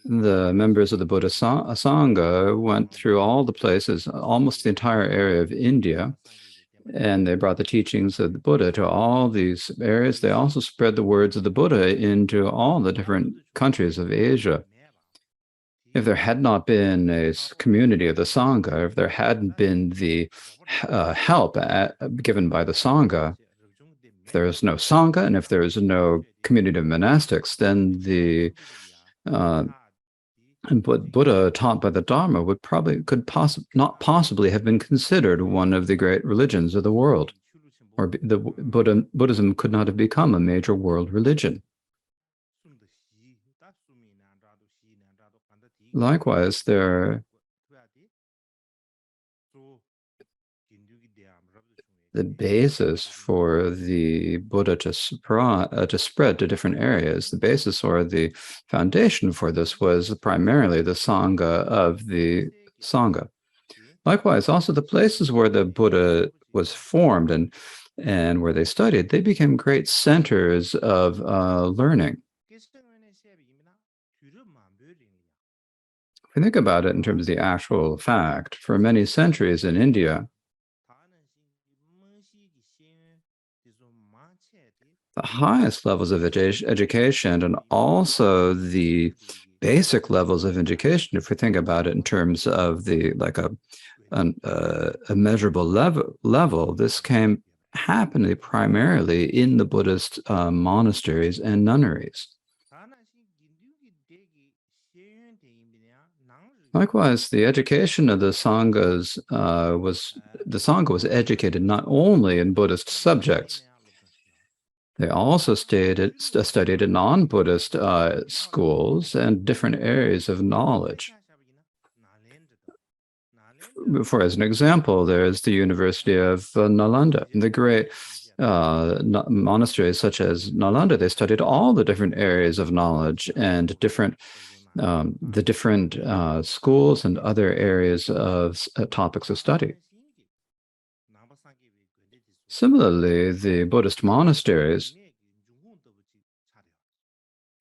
The members of the Buddhist Sangha went through all the places, almost the entire area of India, and they brought the teachings of the Buddha to all these areas. They also spread the words of the Buddha into all the different countries of Asia. If there had not been a community of the Sangha, if there hadn't been the help given by the Sangha, if there is no Sangha and if there is no community of monastics, then the Buddha taught by the Dharma not possibly have been considered one of the great religions of the world, or Buddhism could not have become a major world religion. Likewise, the basis for the Buddha to spread to different areas, the basis or the foundation for this was primarily the Sangha of the Sangha. Likewise, also the places where the Buddha was formed and where they studied, they became great centers of learning. If you think about it in terms of the actual fact, for many centuries in India, the highest levels of education and also the basic levels of education, if we think about it in terms of the a measurable level, this came happening primarily in the Buddhist monasteries and nunneries. Likewise, the education of the Sanghas the Sangha was educated not only in Buddhist subjects. They also studied in non-Buddhist schools and different areas of knowledge. For as an example, there's the University of Nalanda. The great monasteries such as Nalanda, they studied all the different areas of knowledge and the different schools and other areas of topics of study. Similarly, the Buddhist monasteries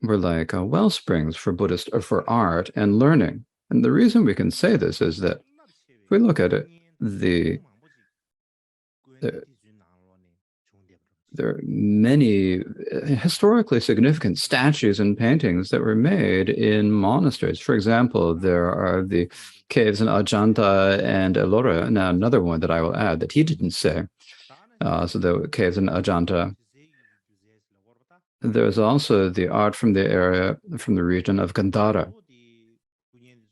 were like well springs for for art and learning. And the reason we can say this is that if we look at it, there are many historically significant statues and paintings that were made in monasteries. For example, there are the caves in Ajanta and Ellora. Now, another one that I will add that he didn't say. So the caves in Ajanta. There's also the art from the region of Gandhara.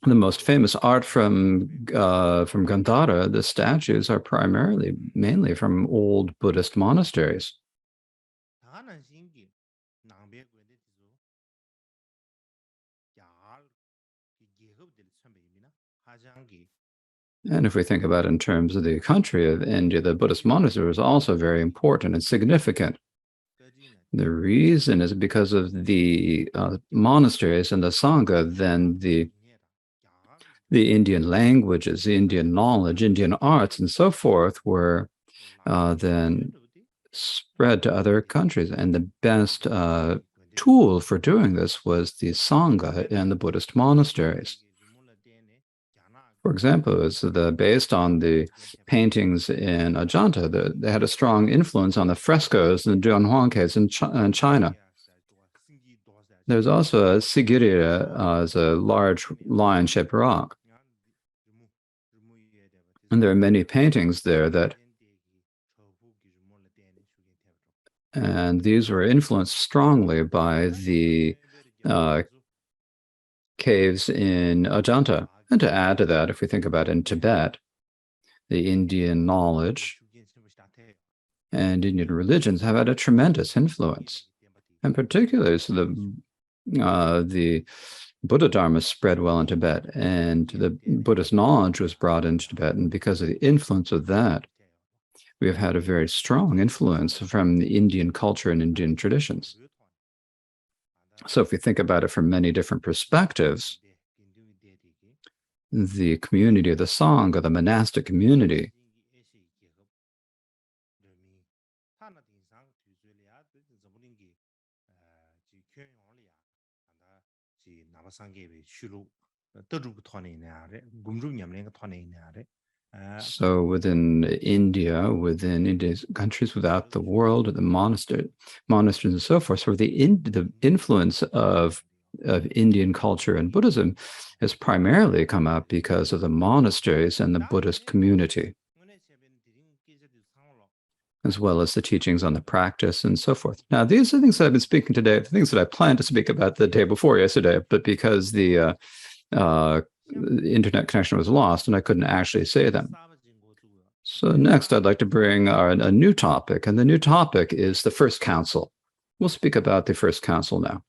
The most famous art from Gandhara, the statues are mainly from old Buddhist monasteries. And if we think about it in terms of the country of India, the Buddhist monastery is also very important and significant. The reason is because of the monasteries and the Sangha, then the Indian languages, the Indian knowledge, Indian arts, and so forth were then spread to other countries. And the best tool for doing this was the Sangha and the Buddhist monasteries. For example, based on the paintings in Ajanta, they had a strong influence on the frescoes in the Dunhuang caves in China. There's also a Sigiriya as a large lion-shaped rock. And there are many paintings there and these were influenced strongly by the caves in Ajanta. And to add to that, if we think about in Tibet, the Indian knowledge and Indian religions have had a tremendous influence. And particularly, so the Buddha Dharma spread well in Tibet, and the Buddhist knowledge was brought into Tibet. And because of the influence of that, we have had a very strong influence from the Indian culture and Indian traditions. So if we think about it from many different perspectives, the community of the Sangha, the monastic community, so within India, within India's countries, without the world, the monasteries and so forth, so the influence of Indian culture and Buddhism has primarily come up because of the monasteries and the Buddhist community, as well as the teachings on the practice and so forth. Now, these are things that I've been speaking today, the things that I planned to speak about the day before yesterday, but because the internet connection was lost and I couldn't actually say them. So next, I'd like to bring a new topic, and the new topic is the First Council. We'll speak about the First Council now.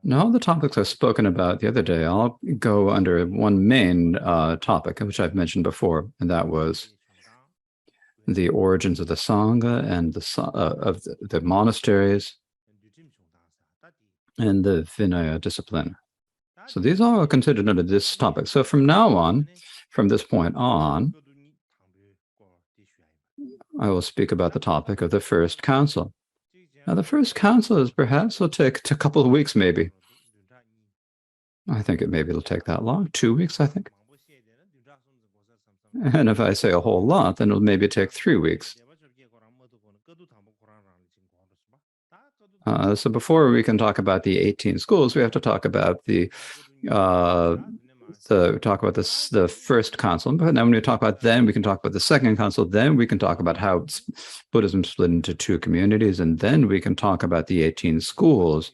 Now, all the topics I've spoken about the other day, I'll go under one main topic, which I've mentioned before, and that was the origins of the Sangha and the monasteries and the Vinaya discipline. So these all are considered under this topic. So from now on, from this point on, I will speak about the topic of the First Council. Now, the First Council is perhaps will take a couple of weeks, maybe. I think it'll take that long, 2 weeks, I think. And if I say a whole lot, then it'll maybe take 3 weeks. So before we can talk about the 18 schools, we have to talk about the First Council. But then when we talk about then, we can talk about the Second Council. Then we can talk about how Buddhism split into 2 communities, and then we can talk about the 18 schools.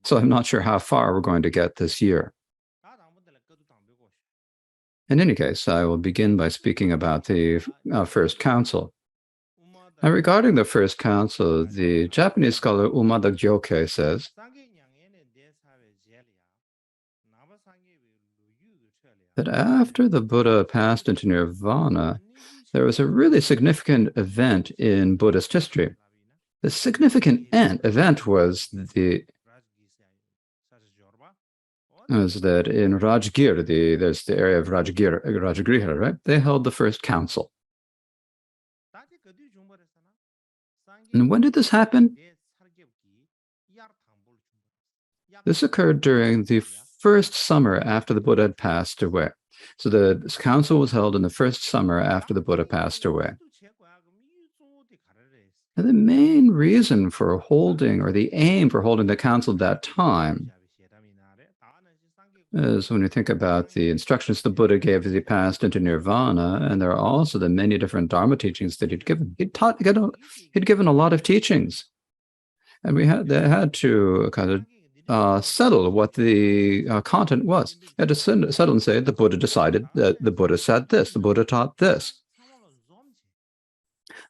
So I'm not sure how far we're going to get this year. In any case, I will begin by speaking about the First Council. Now, regarding the First Council, the Japanese scholar Umada Gyoke says that after the Buddha passed into nirvana, there was a really significant event in Buddhist history. The significant event was that in Rajgir, there's the area of Rajagriha, right? They held the First Council. And when did this happen? This occurred during the first summer after the Buddha had passed away. So the council was held in the first summer after the Buddha passed away. And the main reason for holding, or the aim for holding the council at that time, is when you think about the instructions the Buddha gave as he passed into nirvana, and there are also the many different Dharma teachings that he'd given. He'd given a lot of teachings, and they had to kind of settle what the content was. They had to settle and say the Buddha decided that the Buddha said this, the Buddha taught this.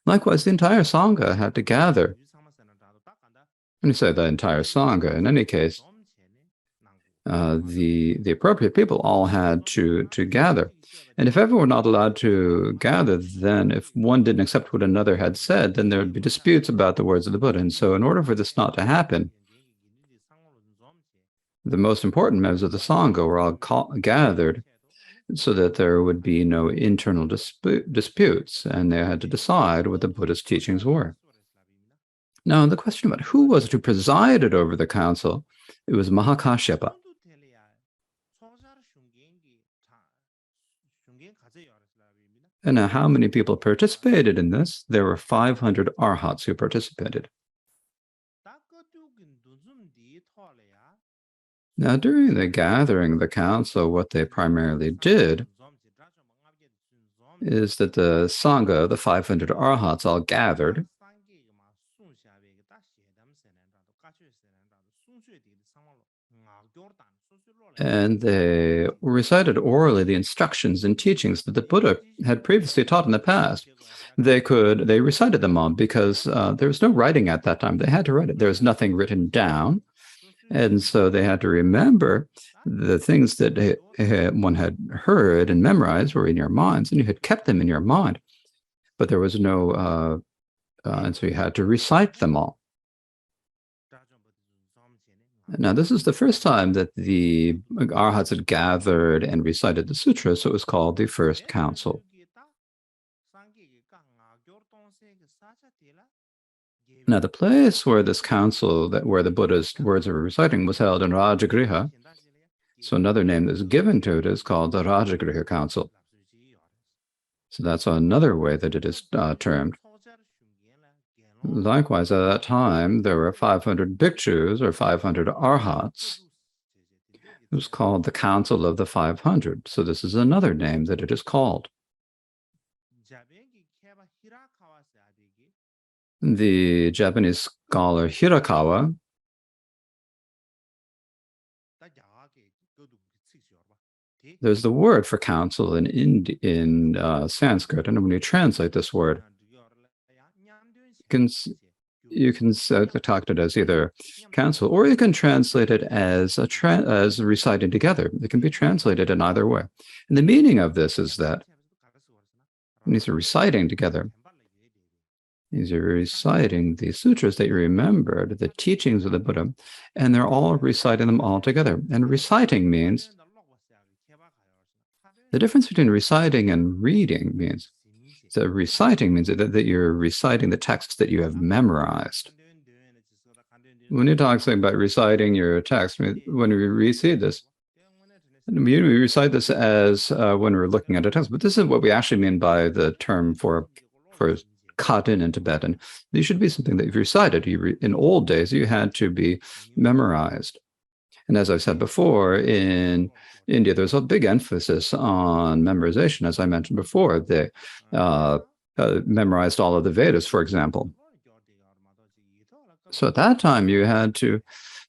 Likewise, the entire Sangha had to gather. When you say the entire Sangha, in any case, the appropriate people all had to gather. And if everyone were not allowed to gather, then if one didn't accept what another had said, then there would be disputes about the words of the Buddha. And so in order for this not to happen, the most important members of the Sangha were all gathered so that there would be no internal disputes, and they had to decide what the Buddha's teachings were. Now, the question about who was it who presided over the council, it was Mahakashyapa. And now, how many people participated in this? There were 500 arhats who participated. Now, during the gathering, the council, what they primarily did is that the Sangha, the 500 arhats, all gathered, and they recited orally the instructions and teachings that the Buddha had previously taught in the past. They recited them all because there was no writing at that time. They had to write it. There was nothing written down. And so they had to remember the things that one had heard and memorized were in your minds, and you had kept them in your mind. But there was no, and so you had to recite them all. Now, this is the first time that the arhats had gathered and recited the sutra, so it was called the First Council. Now, the place where this council, where the Buddha's words were reciting, was held in Rajagriha. So another name that's given to it is called the Rajagriha Council. So that's another way that it is termed. Likewise, at that time, there were 500 bhikshus, or 500 arhats. It was called the Council of the 500. So this is another name that it is called. The Japanese scholar Hirakawa there's the word for council in Sanskrit, and when you translate this word, you can talk it as either council, or you can translate it as as reciting together. It can be translated in either way. And the meaning of this is that when these are reciting together, these are reciting the sutras that you remembered, the teachings of the Buddha, and they're all reciting them all together. And reciting means, the difference between reciting and reading means, so reciting means that you're reciting the texts that you have memorized. When you talk about reciting your text, when we recite this, we recite this as when we're looking at a text, but this is what we actually mean by the term for khatin in Tibetan. These should be something that you've recited. In old days, you had to be memorized. And as I've said before, in India, there's a big emphasis on memorization. As I mentioned before, they memorized all of the Vedas, for example. So at that time, you had to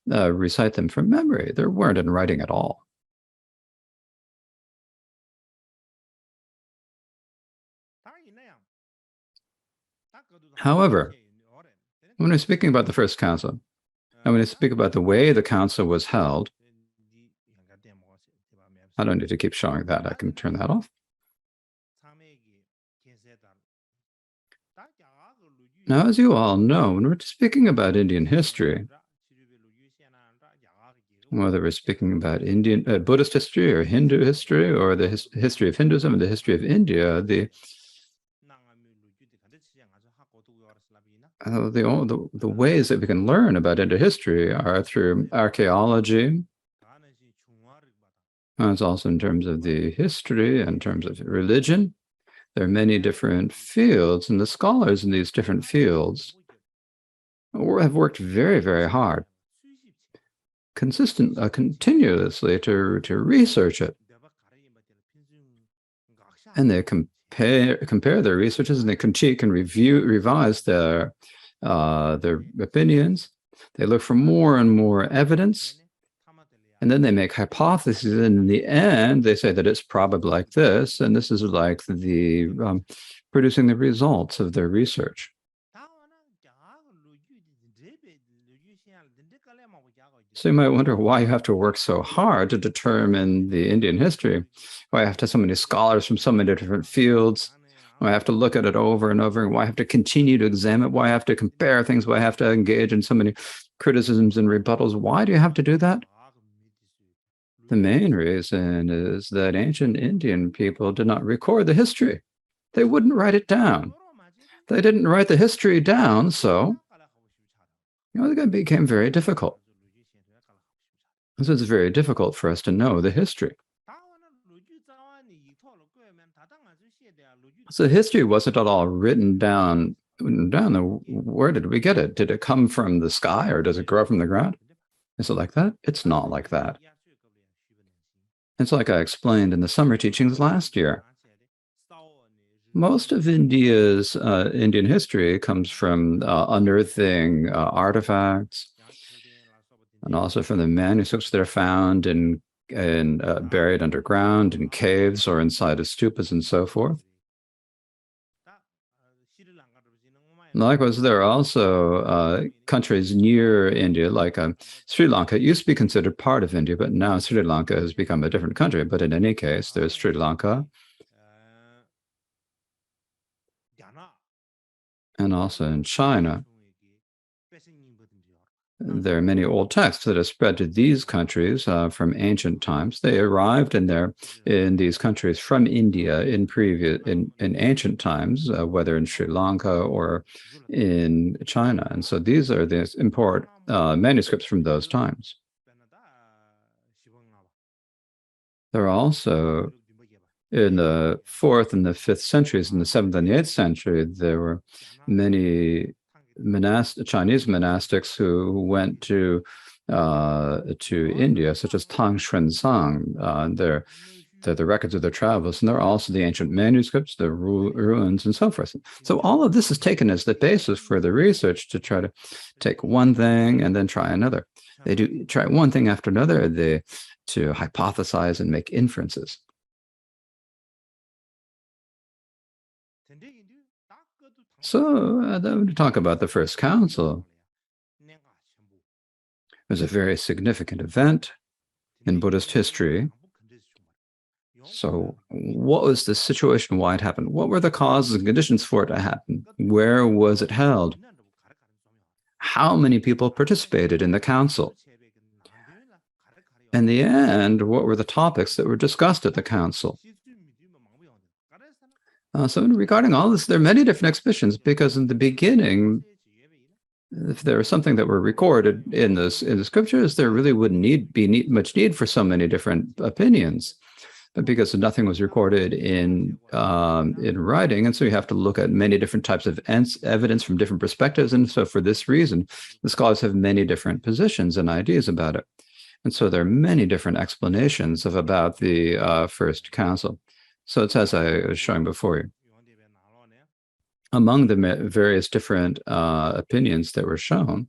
recite them from memory. There weren't in writing at all. However, when we're speaking about the First Council, and when I speak about the way the council was held, I don't need to keep showing that. I can turn that off. Now, as you all know, when we're speaking about Indian history, whether we're speaking about Indian Buddhist history or Hindu history or the history of Hinduism and the history of India, the ways that we can learn about Indian history are through archaeology. And it's also in terms of the history, in terms of religion. There are many different fields, and the scholars in these different fields have worked very, very hard, continuously to research it. And they compare their researches, and they can revise their opinions. They look for more and more evidence, and then they make hypotheses, and in the end, they say that it's probably like this, and this is like the producing the results of their research. So you might wonder why you have to work so hard to determine the Indian history, why I have to have so many scholars from so many different fields, why I have to look at it over and over, and why I have to continue to examine it, why I have to compare things, why I have to engage in so many criticisms and rebuttals. Why do you have to do that? The main reason is that ancient Indian people did not record the history. They wouldn't write it down. They didn't write the history down, so it became very difficult. So it's very difficult for us to know the history. So history wasn't at all written down. Where did we get it? Did it come from the sky or does it grow from the ground? Is it like that? It's not like that. It's like I explained in the summer teachings last year. Most of India's Indian history comes from unearthing artifacts, and also from the manuscripts that are found in buried underground in caves or inside of stupas and so forth. Likewise, there are also countries near India, like Sri Lanka. It used to be considered part of India, but now Sri Lanka has become a different country. But in any case, there's Sri Lanka, and also in China. There are many old texts that have spread to these countries from ancient times. They arrived in these countries from India in ancient times, whether in Sri Lanka or in China. And so these are the important manuscripts from those times. There are also, in the 4th and the 5th centuries, in the 7th and the 8th century, there were many Chinese monastics who went to India, such as Tang Xuanzang. They're the records of their travels, and there are also the ancient manuscripts, the ruins, and so forth. So all of this is taken as the basis for the research to try to take one thing and then try another. They do try one thing after another to hypothesize and make inferences. So to talk about the First Council, it was a very significant event in Buddhist history. So what was the situation, why it happened? What were the causes and conditions for it to happen? Where was it held? How many people participated in the council? In the end, what were the topics that were discussed at the council? So regarding all this, there are many different explanations, because in the beginning, if there was something that were recorded in the scriptures, there really wouldn't be much need for so many different opinions, but because nothing was recorded in writing, and so you have to look at many different types of evidence from different perspectives, and so for this reason, the scholars have many different positions and ideas about it, and so there are many different explanations about the First Council. So it's as I was showing before you. Among the various different opinions that were shown,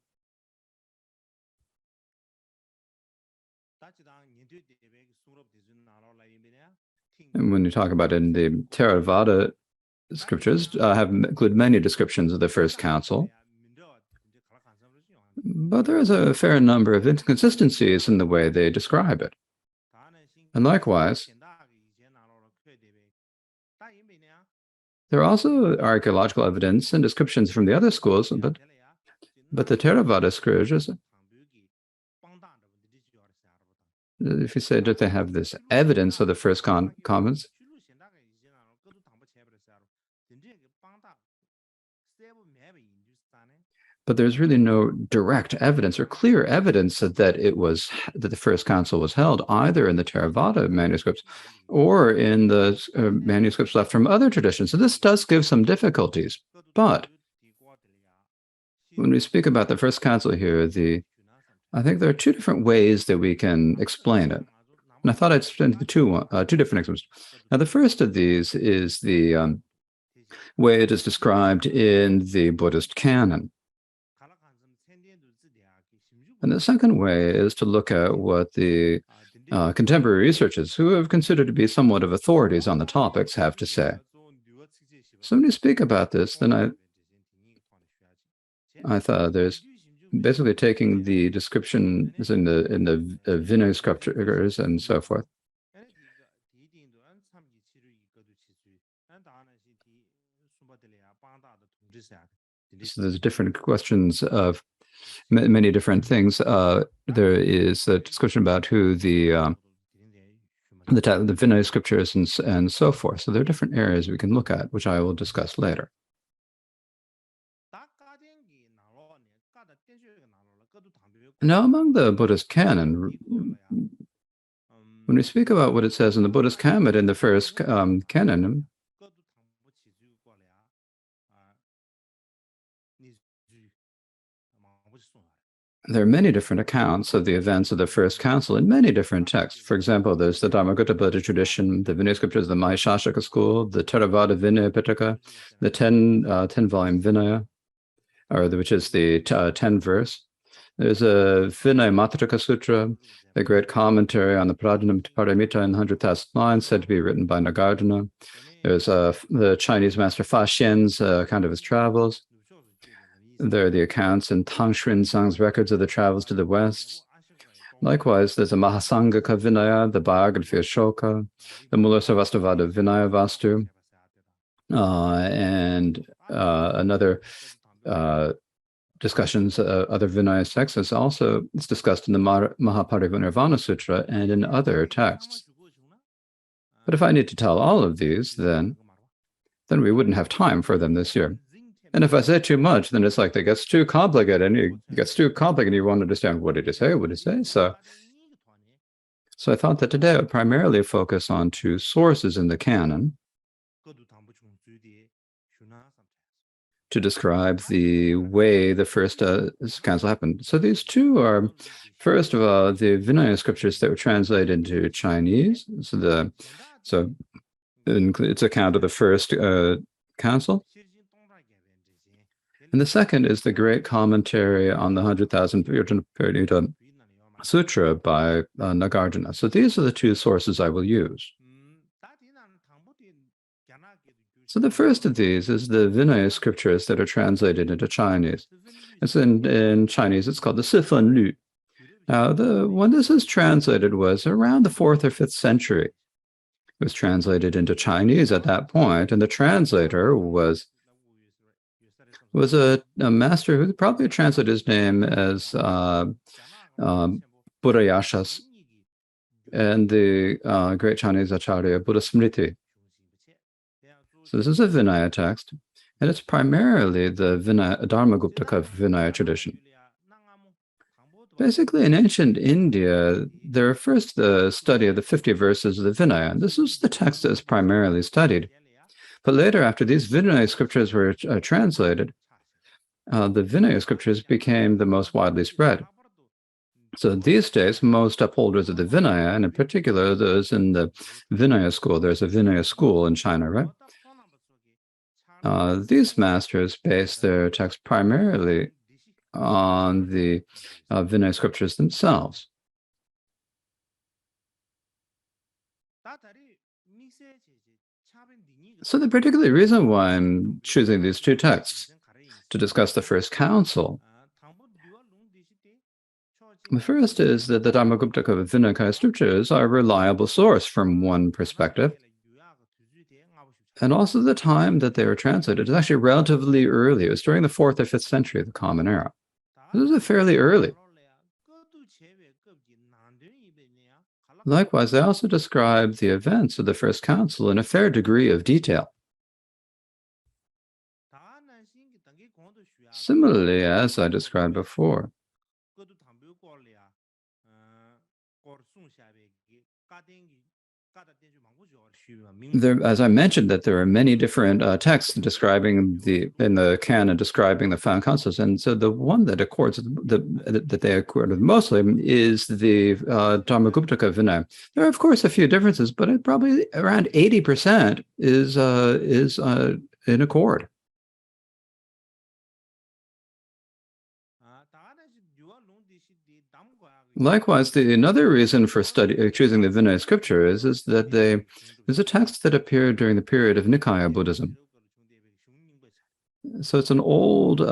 and when you talk about it in the Theravada scriptures, include many descriptions of the First Council, but there is a fair number of inconsistencies in the way they describe it. And likewise, there are also archaeological evidence and descriptions from the other schools, but the Theravada scriptures, if you say that they have this evidence of the first comments, but there's really no direct evidence or clear evidence that the First Council was held, either in the Theravada manuscripts or in the manuscripts left from other traditions. So this does give some difficulties. But when we speak about the First Council here, I think there are two different ways that we can explain it. And I thought I'd spend two different examples. Now, the first of these is the way it is described in the Buddhist canon. And the second way is to look at what the contemporary researchers, who have considered to be somewhat of authorities on the topics, have to say. So when you speak about this, then I thought there's basically taking the descriptions in the Vinaya scriptures and so forth. So there's different questions of many different things. There is a discussion about who the Vinaya scriptures and so forth. So there are different areas we can look at, which I will discuss later. Now, among the Buddhist canon, when we speak about what it says in the Buddhist canon, in the first canon, there are many different accounts of the events of the First Council in many different texts. For example, there's the Dharmagutta Buddha tradition, the Vinaya scriptures, the Mahishashaka school, the Theravada Vinaya Pitaka, the 10-volume Vinaya, which is the 10 verse. There's a Vinaya Matrika Sutra, a great commentary on the Paramita in 100,000 lines, said to be written by Nagarjuna. There's the Chinese master Fa Xian's account of his travels. There are the accounts in Tang Xuanzang's records of the travels to the west. Likewise, there's a Mahasangaka Vinaya, the biography of Shoka, the Mulasarvastavada Vinaya Vastu, and another discussions, other Vinaya texts. It's discussed in the Mahaparinibbana Sutra and in other texts. But if I need to tell all of these, then we wouldn't have time for them this year. And if I say too much, then it's like it gets too complicated, and it gets too complicated, and you want to understand what did it say, So I thought that today I would primarily focus on two sources in the canon to describe the way the first council happened. So these two are, first of all, the Vinaya scriptures that were translated into Chinese. So it's account of the first council. And the second is the great commentary on the 100,000 Paramita Sutra by Nagarjuna. So these are the two sources I will use. So the first of these is the Vinaya scriptures that are translated into Chinese. It's in Chinese, it's called the Sifen Lu. Now, when this is translated was around the 4th or 5th century. It was translated into Chinese at that point, and the translator was a master who probably translated his name as Buddhayashas, and the great Chinese Acharya Buddha Smriti. So this is a Vinaya text, and it's primarily the Dharmaguptaka Vinaya tradition. Basically, in ancient India, there was first the study of the 50 verses of the Vinaya, and this was the text that was primarily studied. But later, after these Vinaya scriptures were translated, the Vinaya scriptures became the most widely spread. So these days, most upholders of the Vinaya, and in particular those in the Vinaya school, there's a Vinaya school in China, right? These masters base their text primarily on the Vinaya scriptures themselves. So the particular reason why I'm choosing these two texts to discuss the first council, the first is that the Dharmaguptaka Vinaya scriptures are a reliable source from one perspective, and also the time that they were translated is actually relatively early. It was during the 4th or 5th century of the Common Era. This is fairly early. Likewise, they also describe the events of the First Council in a fair degree of detail. Similarly, as I described before, as I mentioned, that there are many different texts describing in the canon describing the found councils, and so the one that accords that they accord with mostly is the Dharmaguptaka Vinaya. There are, of course, a few differences, but it probably around 80% is in accord. Likewise, another reason for choosing the Vinaya scripture is that there's a text that appeared during the period of Nikaya Buddhism. So it's an old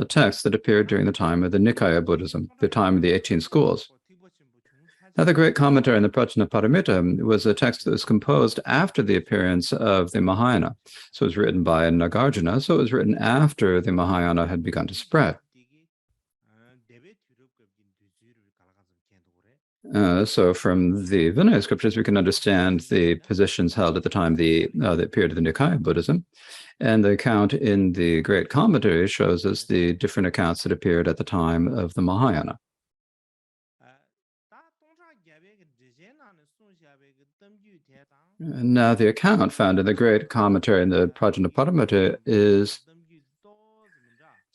text that appeared during the time of the Nikaya Buddhism, the time of the 18 schools. Now, the great commentary on the Prajnaparamita was a text that was composed after the appearance of the Mahayana. So it was written by Nagarjuna, so it was written after the Mahayana had begun to spread. So from the Vinaya scriptures, we can understand the positions held at the time, the period of the Nikaya Buddhism. And the account in the great commentary shows us the different accounts that appeared at the time of the Mahayana. Now, the account found in the great commentary in the Prajnaparamita is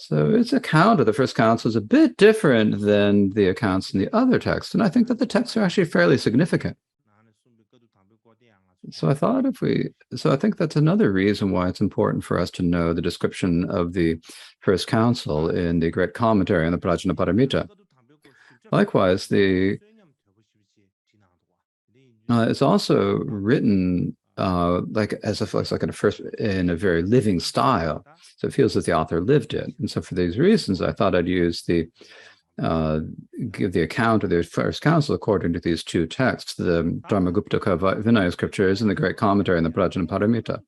So its account of the first council is a bit different than the accounts in the other texts. And I think that the texts are actually fairly significant. So I think that's another reason why it's important for us to know the description of the first council in the great commentary on the Prajnaparamita. Likewise, it's also written like in a very living style. So it feels that the author lived it. And so for these reasons, I thought I'd use give the account of the first council according to these two texts, the Dharmaguptaka Vinaya scriptures and the great commentary on the Prajnaparamita.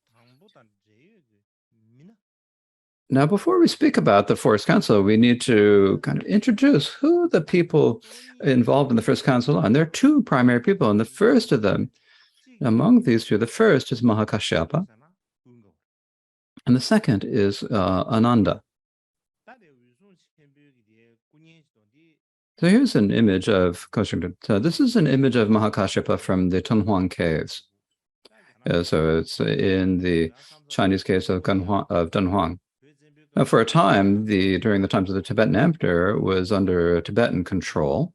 Now, before we speak about the first council, we need to kind of introduce who the people involved in the first council are. And there are two primary people, and the first of them, among these two, the first is Mahakashyapa, and the second is Ananda. So here's an image of this is an image of Mahakashyapa from the Dunhuang caves. So it's in the Chinese caves of Dunhuang. Now, for a time, during the times of the Tibetan Emperor, was under Tibetan control.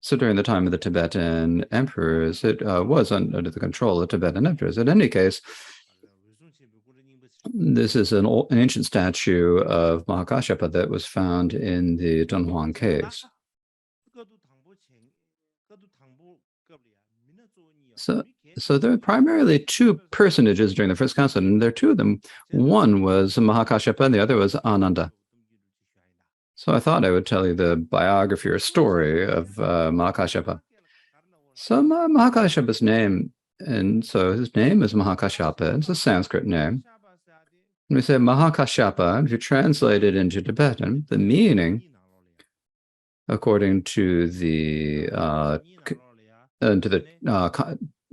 So during the time of the Tibetan emperors, it was under the control of Tibetan emperors. In any case, this is an ancient statue of Mahakashyapa that was found in the Dunhuang caves. So there are primarily two personages during the first council, and there are two of them. One was Mahakashyapa, and the other was Ananda. So I thought I would tell you the biography or story of Mahakashyapa. So Mahakashyapa's name, and so his name is Mahakashyapa. It's a Sanskrit name. When we say Mahakashyapa, if you translate it into Tibetan, the meaning, according to the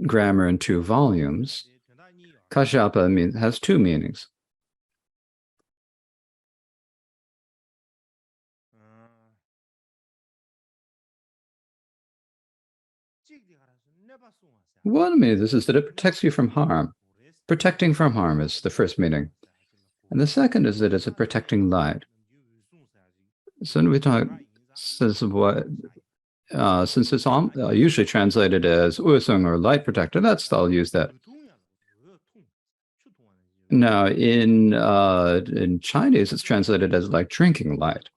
grammar in 2 volumes, Kashyapa has 2 meanings. One meaning this is that it protects you from harm. Protecting from harm is the first meaning. And the second is that it's a protecting light. So when we talk, since it's usually translated as Usung or light protector, I'll use that. Now, in Chinese, it's translated as like drinking light.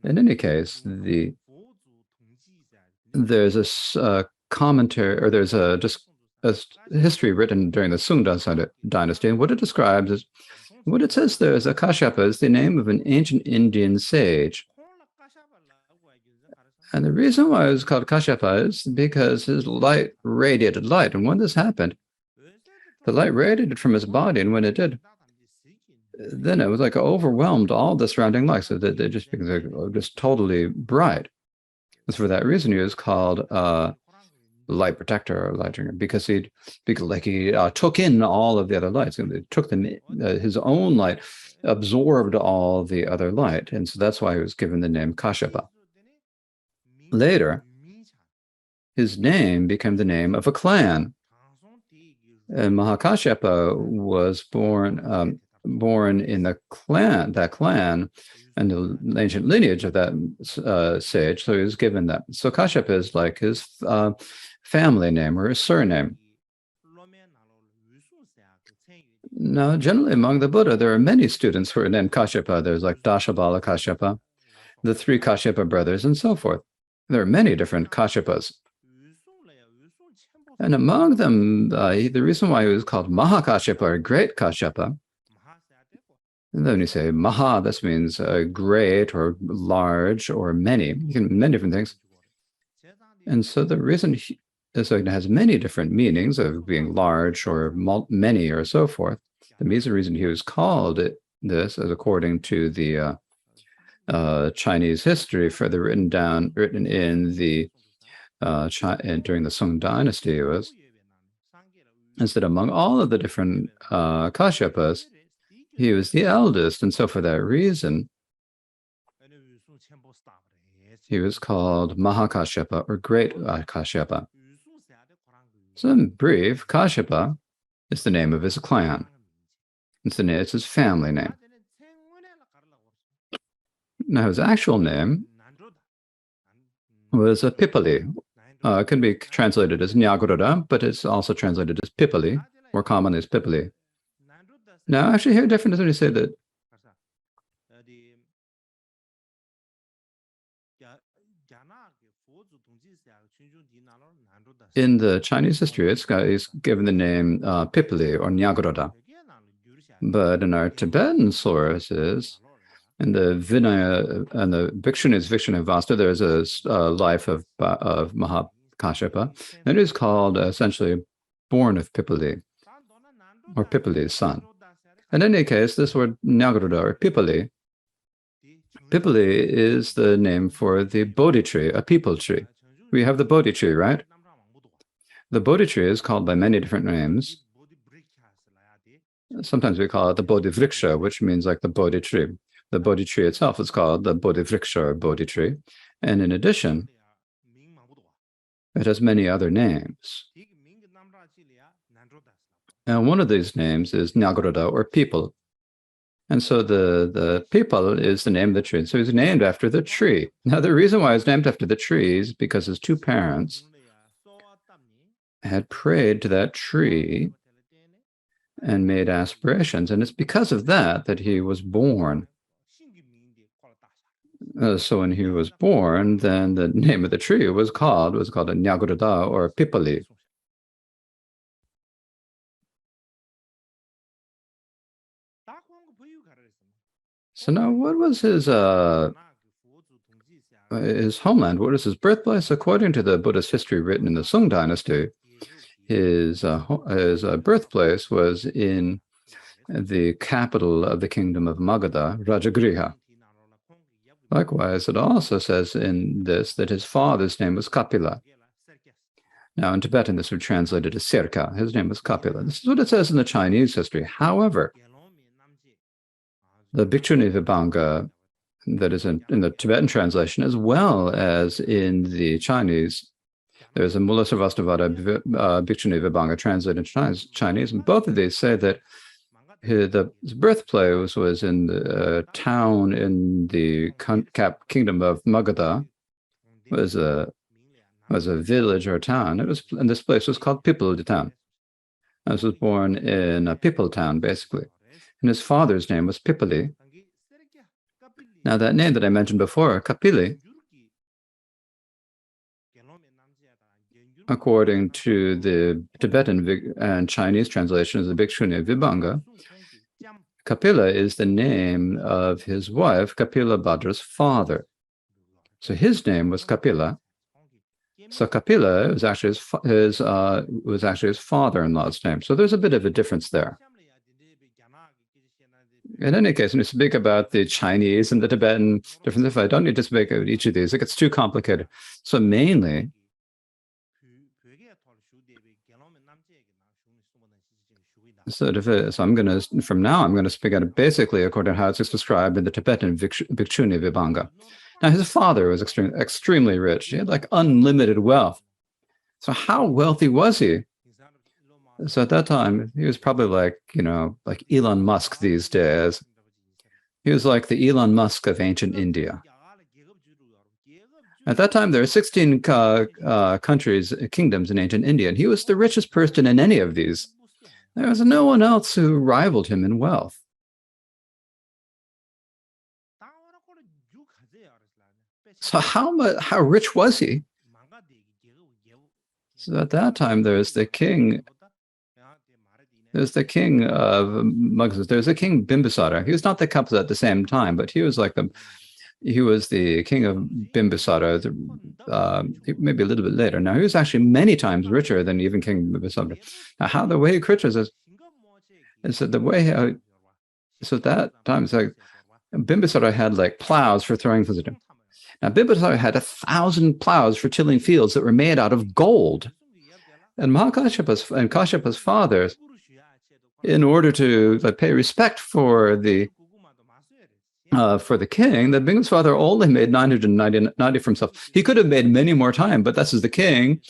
In any case, there's a commentary, or there's a history written during the Sung dynasty, and what it describes is, what it says there is Kashyapa is the name of an ancient Indian sage. And the reason why it was called Kashyapa is because his light radiated light. And when this happened, the light radiated from his body, and when it did, then it was like overwhelmed all the surrounding light, so that they just became just totally bright. And so for that reason, he was called light protector or light drinker, because he took in all of the other lights, and it took his own light, absorbed all the other light, and so that's why he was given the name Kashyapa. Later, his name became the name of a clan, and Mahakashyapa was born in that clan, and the ancient lineage of that sage. So he was given that. So Kashyapa is like his family name or his surname. Now, generally among the Buddha, there are many students who are named Kashyapa. There's like Dashabala Kashyapa, the 3 Kashyapa brothers, and so forth. There are many different Kashyapas. And among them, the reason why he was called Mahakashyapa, or great Kashyapa, and then when you say Maha, this means great or large or many. Many different things. And so the reason so it has many different meanings of being large or many or so forth. The reason he was called this, as according to the Chinese history, further written in the during the Sung dynasty, is that among all of the different Kashyapas, he was the eldest, and so for that reason, he was called Mahakashyapa, or great Kashyapa. So in brief, Kashyapa It's the name of his clan. It's his family name. Now, his actual name was Pipali. It can be translated as Nyagododa, but it's also translated as Pipali, more commonly as Pipali. Now, actually, here different when you say that in the Chinese history, it's given the name Pipali or Nyagododa. But in our Tibetan sources, in the Vinaya and the Vikshunivasta, there's a life of Mahakashyapa, and it is called essentially born of Pipali, or Pipali's son. In any case, this word Nyagododa or Pipali is the name for the Bodhi tree, a people tree. We have the Bodhi tree, right? The Bodhi tree is called by many different names. Sometimes we call it the Bodhi Vriksha, which means like the Bodhi tree. The Bodhi tree itself is called the Bodhi Vriksha or Bodhi tree. And in addition, it has many other names. And one of these names is Nyagododa or people. And so the people is the name of the tree. So he's named after the tree. Now, the reason why he's named after the tree is because his two parents had prayed to that tree and made aspirations. And it's because of that that he was born. So when he was born, then the name of the tree was called a Nyagododa or Pipali. So now, what was his homeland? What is his birthplace? According to the Buddhist history written in the Sung Dynasty, his birthplace was in the capital of the kingdom of Magadha, Rajagriha. Likewise, it also says in this that his father's name was Kapila. Now, in Tibetan, this would be translated as Sirka. His name was Kapila. This is what it says in the Chinese history. However, the Bhikshuni Vibhanga that is in the Tibetan translation, as well as in the Chinese, there's a Mula Sarvastivada Bhikshuni Vibhanga translated in Chinese, and both of these say that his birthplace was in the town in the kingdom of Magadha, was a village or town. And this place was called Pipal town. I was born in a Pipal town, basically. And his father's name was Pipali. Now, that name that I mentioned before, Kapili, according to the Tibetan and Chinese translations of the Bhikshuni Vibhanga, Kapila is the name of his wife, Kapila Bhadra's father. So his name was Kapila. So Kapila was actually his father-in-law's name. So there's a bit of a difference there. In any case, when you speak about the Chinese and the Tibetan differences, I don't need to speak about each of these. It gets too complicated. So mainly, I'm going to speak out basically according to how it's described in the Tibetan Bhikshuni Vibhanga. Now, his father was extremely rich. He had like unlimited wealth. So how wealthy was he? So at that time, he was probably like Elon Musk these days. He was like the Elon Musk of ancient India. At that time, there were 16 kingdoms in ancient India, and he was the richest person in any of these. There was no one else who rivaled him in wealth. So how rich was he? So at that time, there's the king of Magadha. There's the king Bimbisara. He was not the Kapila at the same time, but he was the king of Bimbisara, maybe a little bit later. Now, he was actually many times richer than even King Bimbisara. Now, the way he riches is that that time, it's like Bimbisara had like plows for throwing things at him. Now, Bimbisara had 1,000 plows for tilling fields that were made out of gold. And Kashyap's fathers, in order to pay respect for the king, that Bingham's father only made 990 for himself. He could have made many more time, but that's as the king.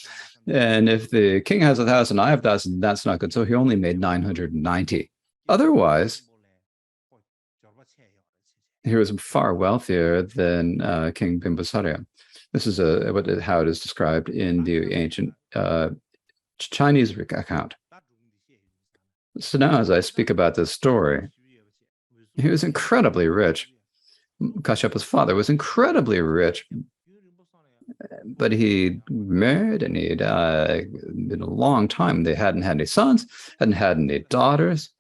And if the king has 1,000, I have 1,000, that's not good. So he only made 990. Otherwise, he was far wealthier than King Bimbisara. This is how it is described in the ancient Chinese account. So now, as I speak about this story, he was incredibly rich. Kashyap's father was incredibly rich, but he married and he'd been a long time. They hadn't had any sons, hadn't had any daughters,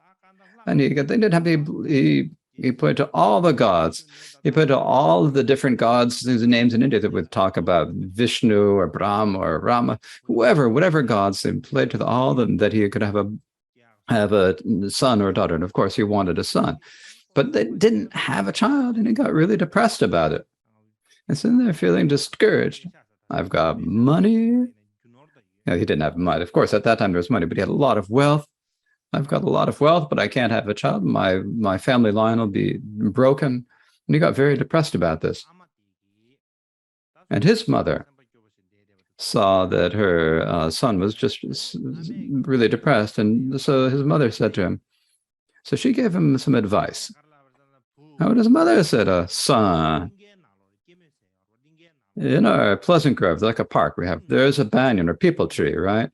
and they didn't have any. He prayed to all the gods. He prayed to all the different gods whose names in India that would talk about Vishnu or Brahma or Rama, whatever gods. He prayed to all of them that he could have a son or a daughter. And of course, he wanted a son, but they didn't have a child, and he got really depressed about it. And so they're feeling discouraged. I've got money. He didn't have money. Of course, at that time there was money, but he had a lot of wealth. I've got a lot of wealth, but I can't have a child. My family line will be broken. And he got very depressed about this. And his mother saw that her son was just really depressed. And so his mother said to him, so she gave him some advice. Now, his mother said, son, in our Pleasant Grove, like a park, there's a banyan or peepal tree, right?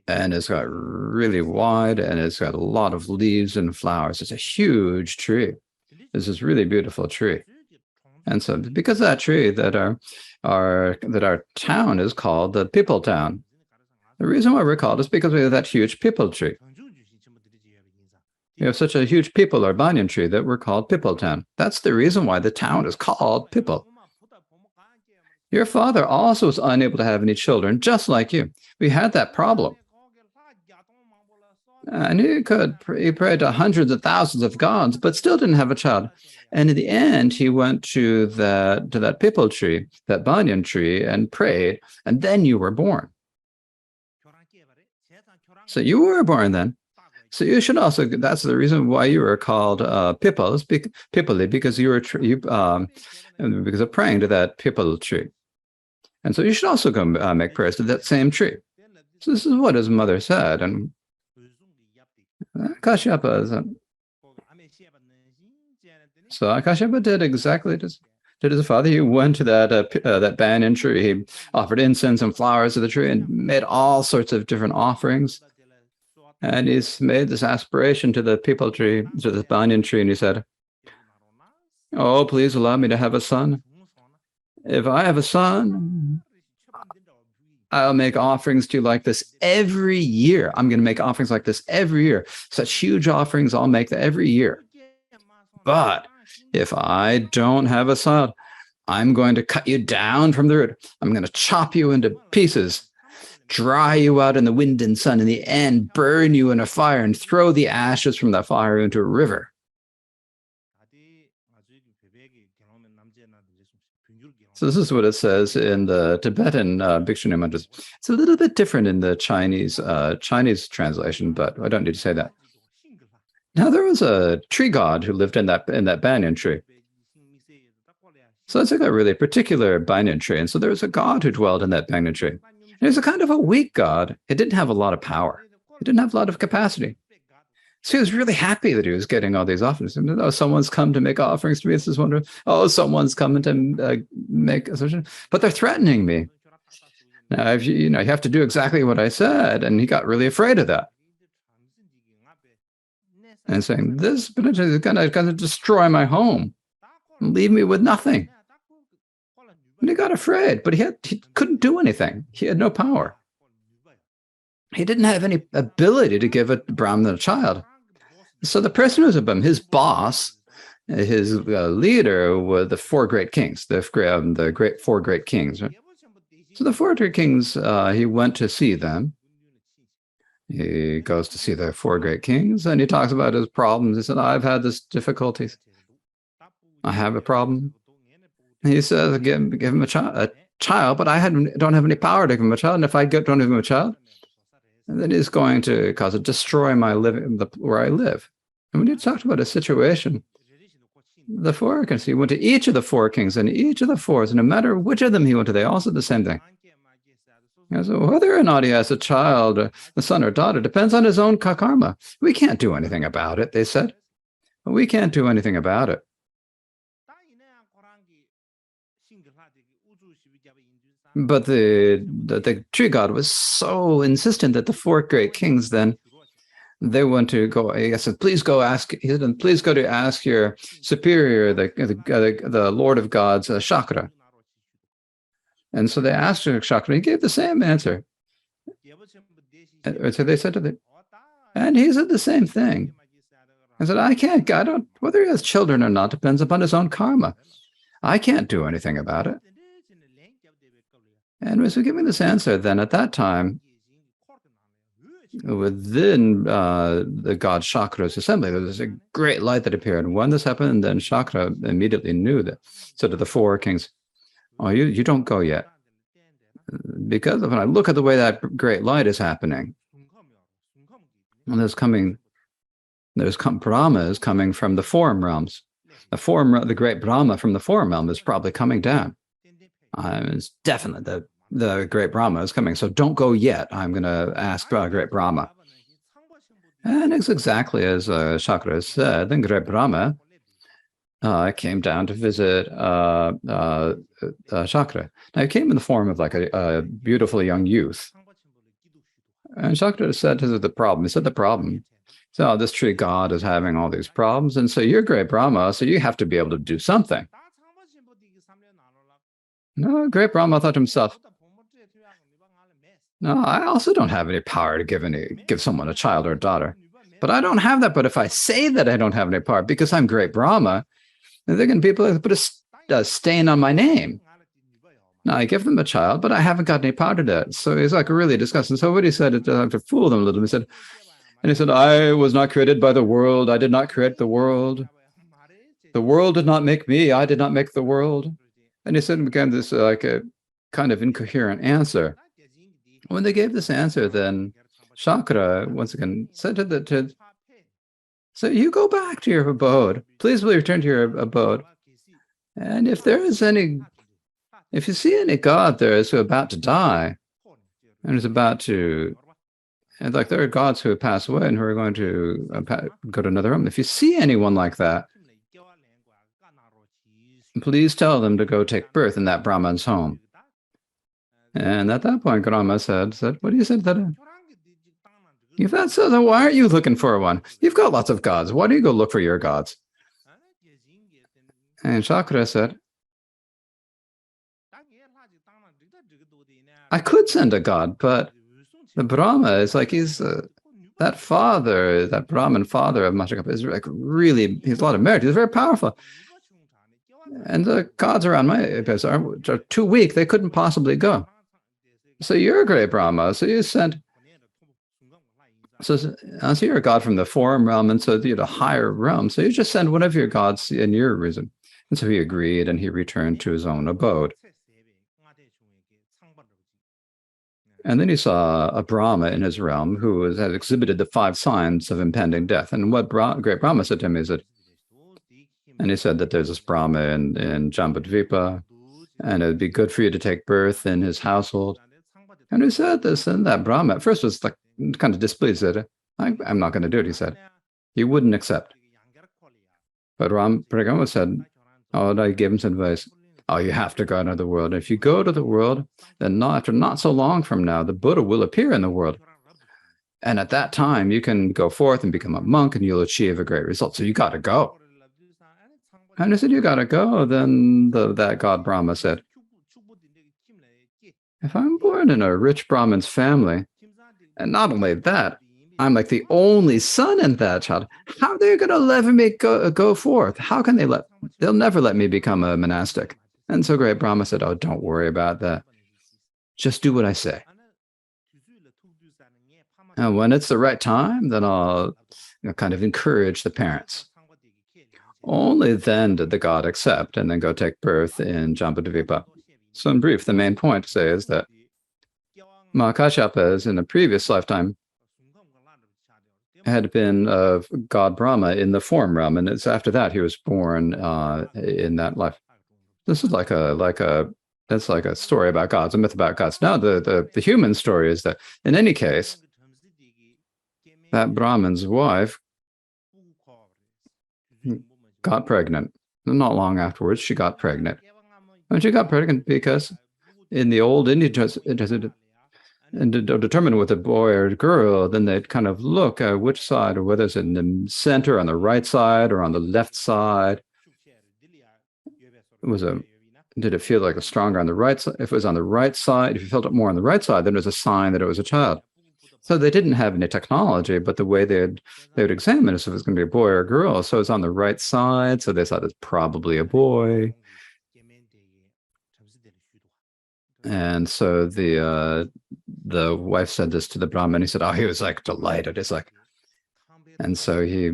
And it's got really wide, and it's got a lot of leaves and flowers. It's a huge tree. This is really beautiful tree. And so because of that tree, that our town is called the Peepal Town. The reason why we're called is because we have that huge peepal tree. We have such a huge peepal or banyan tree that we're called Peepal Town. That's the reason why the town is called Peepal. Your father also was unable to have any children, just like you. We had that problem. And he prayed to hundreds of thousands of gods, but still didn't have a child. And in the end, he went to that peepal tree, that banyan tree, and prayed, and then you were born. So you were born then. So you should also, that's the reason why you were called Pipali, because you were because of praying to that peepal tree. And so you should also go make prayers to that same tree. So this is what his mother said, and Kashyapa Kashyapa did exactly this. Did his father? He went to that banyan tree. He offered incense and flowers to the tree and made all sorts of different offerings. And he's made this aspiration to the peepal tree, to the banyan tree, and he said, "Oh, please allow me to have a son. If I have a son, I'll make offerings to you like this every year. I'm going to make offerings like this every year. Such huge offerings, I'll make that every year. But if I don't have a son, I'm going to cut you down from the root. I'm going to chop you into pieces, dry you out in the wind and sun, in the end, burn you in a fire and throw the ashes from that fire into a river." So this is what it says in the Tibetan Bhikshuni mantras. It's a little bit different in the Chinese translation, but I don't need to say that. Now there was a tree god who lived in that banyan tree. So it's like a really particular banyan tree, and so there was a god who dwelled in that banyan tree. And he was a kind of a weak god. It didn't have a lot of power. It didn't have a lot of capacity. So he was really happy that he was getting all these offerings. And, oh, someone's come to make offerings to me. This is wonderful. Oh, someone's coming to make a solution. But they're threatening me. Now, if you have to do exactly what I said. And he got really afraid of that. And saying, this potentially is going to destroy my home and leave me with nothing. And he got afraid, but he couldn't do anything. He had no power. He didn't have any ability to give a Brahmin a child. So the person who was above him, his boss, his leader, were the four great kings, the four great kings. Right? So the four great kings, he went to see them. He goes to see the four great kings, and he talks about his problems. He said, "I've had this difficulties. I have a problem." And he says, give him a child, but I don't have any power to give him a child. And if I don't give him a child, then it's going to destroy my living where I live. And when you talked about a situation, the four kings, he went to each of the four kings, and each of the fours, and no matter which of them he went to, they all said the same thing. So whether or not he has a child, a son or daughter, depends on his own karma. We can't do anything about it, they said. We can't do anything about it. But the tree god was so insistent that the four great kings then, they went to go. He said, "Please go ask." He said, "Please go to ask your superior, the Lord of Gods, Shakra." And so they asked Shakra. He gave the same answer. So they said to them, and he said the same thing. I said, I don't. Whether he has children or not depends upon his own karma. I can't do anything about it. And as we giving this answer, then at that time, within the god Shakra's assembly, there was a great light that appeared. And when this happened, and then Shakra immediately knew that. So to the four kings, "Oh, you don't go yet. Because when I look at the way that great light is happening, and Brahma is coming from the form realms. The great Brahma from the form realm is probably coming down. It's definite that the great Brahma is coming. So don't go yet. I'm going to ask great Brahma." And it's exactly as Shakra said. Then great Brahma came down to visit Shakra. Now he came in the form of like a beautiful young youth. And Shakra said to the problem. He said the problem. So this tree god is having all these problems, and so you're great Brahma, so you have to be able to do something. No, great Brahma thought to himself, no, I also don't have any power to give someone a child or a daughter. But I don't have that. But if I say that I don't have any power because I'm great Brahma, they're going to people put a stain on my name. Now I give them a child, but I haven't got any power to do it. So he's like really disgusting. So what he said to fool them a little, he said, I was not created by the world. I did not create the world. The world did not make me. I did not make the world. And he said again this like a kind of incoherent answer. When they gave this answer, then Shakra once again said so you go back to your abode. Please return to your abode. And if you see any god there is about to die, and is about to, and like there are gods who have passed away and who are going to go to another realm. If you see anyone like that, please tell them to go take birth in that Brahman's home. And at that point, Brahma said, what do you say to that? If that's so, then why aren't you looking for one? You've got lots of gods. Why do you go look for your gods? And Shakra said, I could send a god, but the Brahma is like he's that Brahman father of Machakapa is like really, he's a lot of merit. He's very powerful. And the gods around my place are too weak. They couldn't possibly go. So you're a great Brahma. So you sent. So you're a god from the form realm, and so you're a higher realm. So you just send one of your gods in your reason. And so he agreed, and he returned to his own abode. And then he saw a Brahma in his realm who had exhibited the 5 signs of impending death. And what great Brahma said to him is that, and he said that there's this Brahma in Jambudvipa, and it'd be good for you to take birth in his household. And he said this, and that Brahma at first was like kind of displeased. Said, I'm not going to do it, he said. He wouldn't accept. But Brahma said, I gave him some advice. You have to go into the world. If you go to the world, then after not so long from now, the Buddha will appear in the world. And at that time, you can go forth and become a monk, and you'll achieve a great result. So you got to go. And I said, you got to go. Then that god Brahma said, if I'm born in a rich Brahmin's family, and not only that, I'm like the only son in that child, how are they going to let me go forth? How can they'll never let me become a monastic. And so great Brahma said, don't worry about that. Just do what I say. And when it's the right time, then I'll kind of encourage the parents. Only then did the god accept and then go take birth in Jambudvipa. So in brief, the main point to say is that Mahakashyapa, in a previous lifetime, had been god Brahma in the form realm, and it's after that he was born in that life. This is like a that's like a story about gods, a myth about gods. Now, the human story is that in any case, that Brahmin's wife got pregnant. Not long afterwards, she got pregnant. And she got pregnant because in the old Indian and to determine whether a boy or a girl, then they'd kind of look at which side, or whether it's in the center, on the right side, or on the left side. Did it feel like it was stronger on the right side? If it was on the right side, if you felt it more on the right side, then it was a sign that it was a child. So they didn't have any technology, but the way they would examine is if it was going to be a boy or a girl. So it's on the right side, so they thought it's probably a boy. And so the wife said this to the Brahmin. He said, "Oh, he was like delighted." It's like, and so he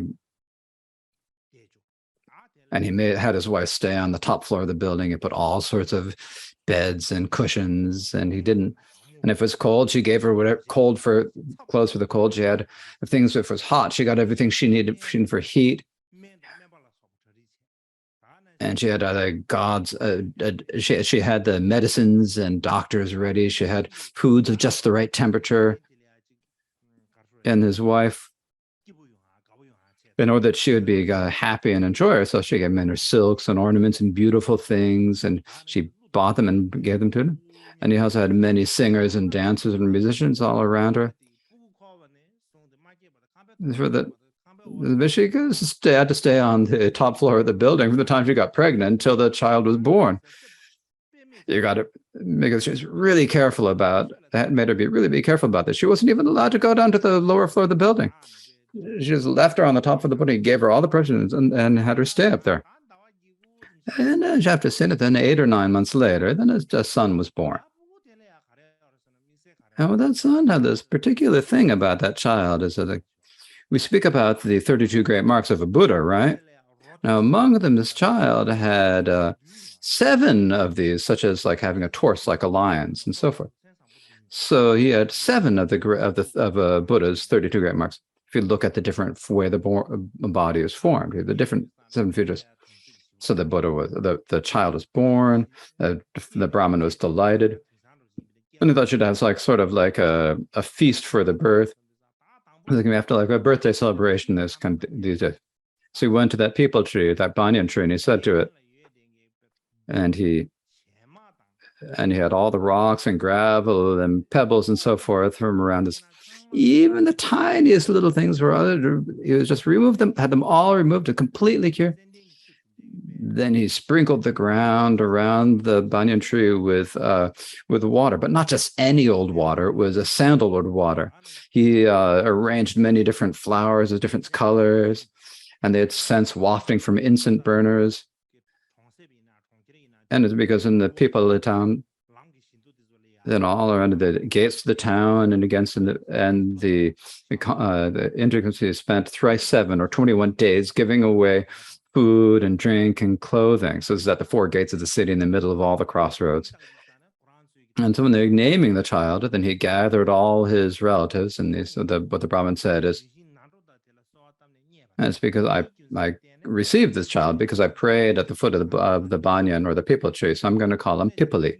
had his wife stay on the top floor of the building and put all sorts of beds and cushions, and he didn't. And if it was cold, she gave her whatever clothes for the cold. She had if it was hot, she got everything she needed for heat. And she had she had the medicines and doctors ready. She had foods of just the right temperature. And his wife, in order that she would be happy and enjoy herself, she gave him her silks and ornaments and beautiful things, and she bought them and gave them to him. And he also had many singers and dancers and musicians all around her. She had to stay on the top floor of the building from the time she got pregnant until the child was born. You got to make her, she was really careful about that, made her be careful about this. She wasn't even allowed to go down to the lower floor of the building. She just left her on the top of the building, gave her all the permissions, and had her stay up there. And after seeing it, then 8 or 9 months later, then a son was born. And that son had this particular thing about that child is that we speak about the 32 great marks of a Buddha, right? Now, among them, this child had 7 of these, such as like having a torso like a lion's and so forth. So he had 7 of a Buddha's 32 great marks. If you look at the different way the body is formed, the different 7 features. So the Buddha was the child was born. The Brahmin was delighted, and he thought you'd have sort of like a feast for the birth. Like after like a birthday celebration, this kind of these days. So he went to that peepal tree, that banyan tree, and he said to it, and he had all the rocks and gravel and pebbles and so forth from around this. Even the tiniest little things he was just removed them, had them all removed to completely cure. Then he sprinkled the ground around the banyan tree with water, but not just any old water. It was a sandalwood water. He arranged many different flowers of different colors, and they had scents wafting from incense burners. And it's because in the people of the town, then all around the gates of the town and the intricacy spent thrice 7 or 21 days giving away food and drink and clothing. So it's at the 4 gates of the city in the middle of all the crossroads. And so when they're naming the child, then he gathered all his relatives, and what the Brahmin said is, and it's because I received this child because I prayed at the foot of the banyan or the peepal tree, so I'm going to call him Pipali.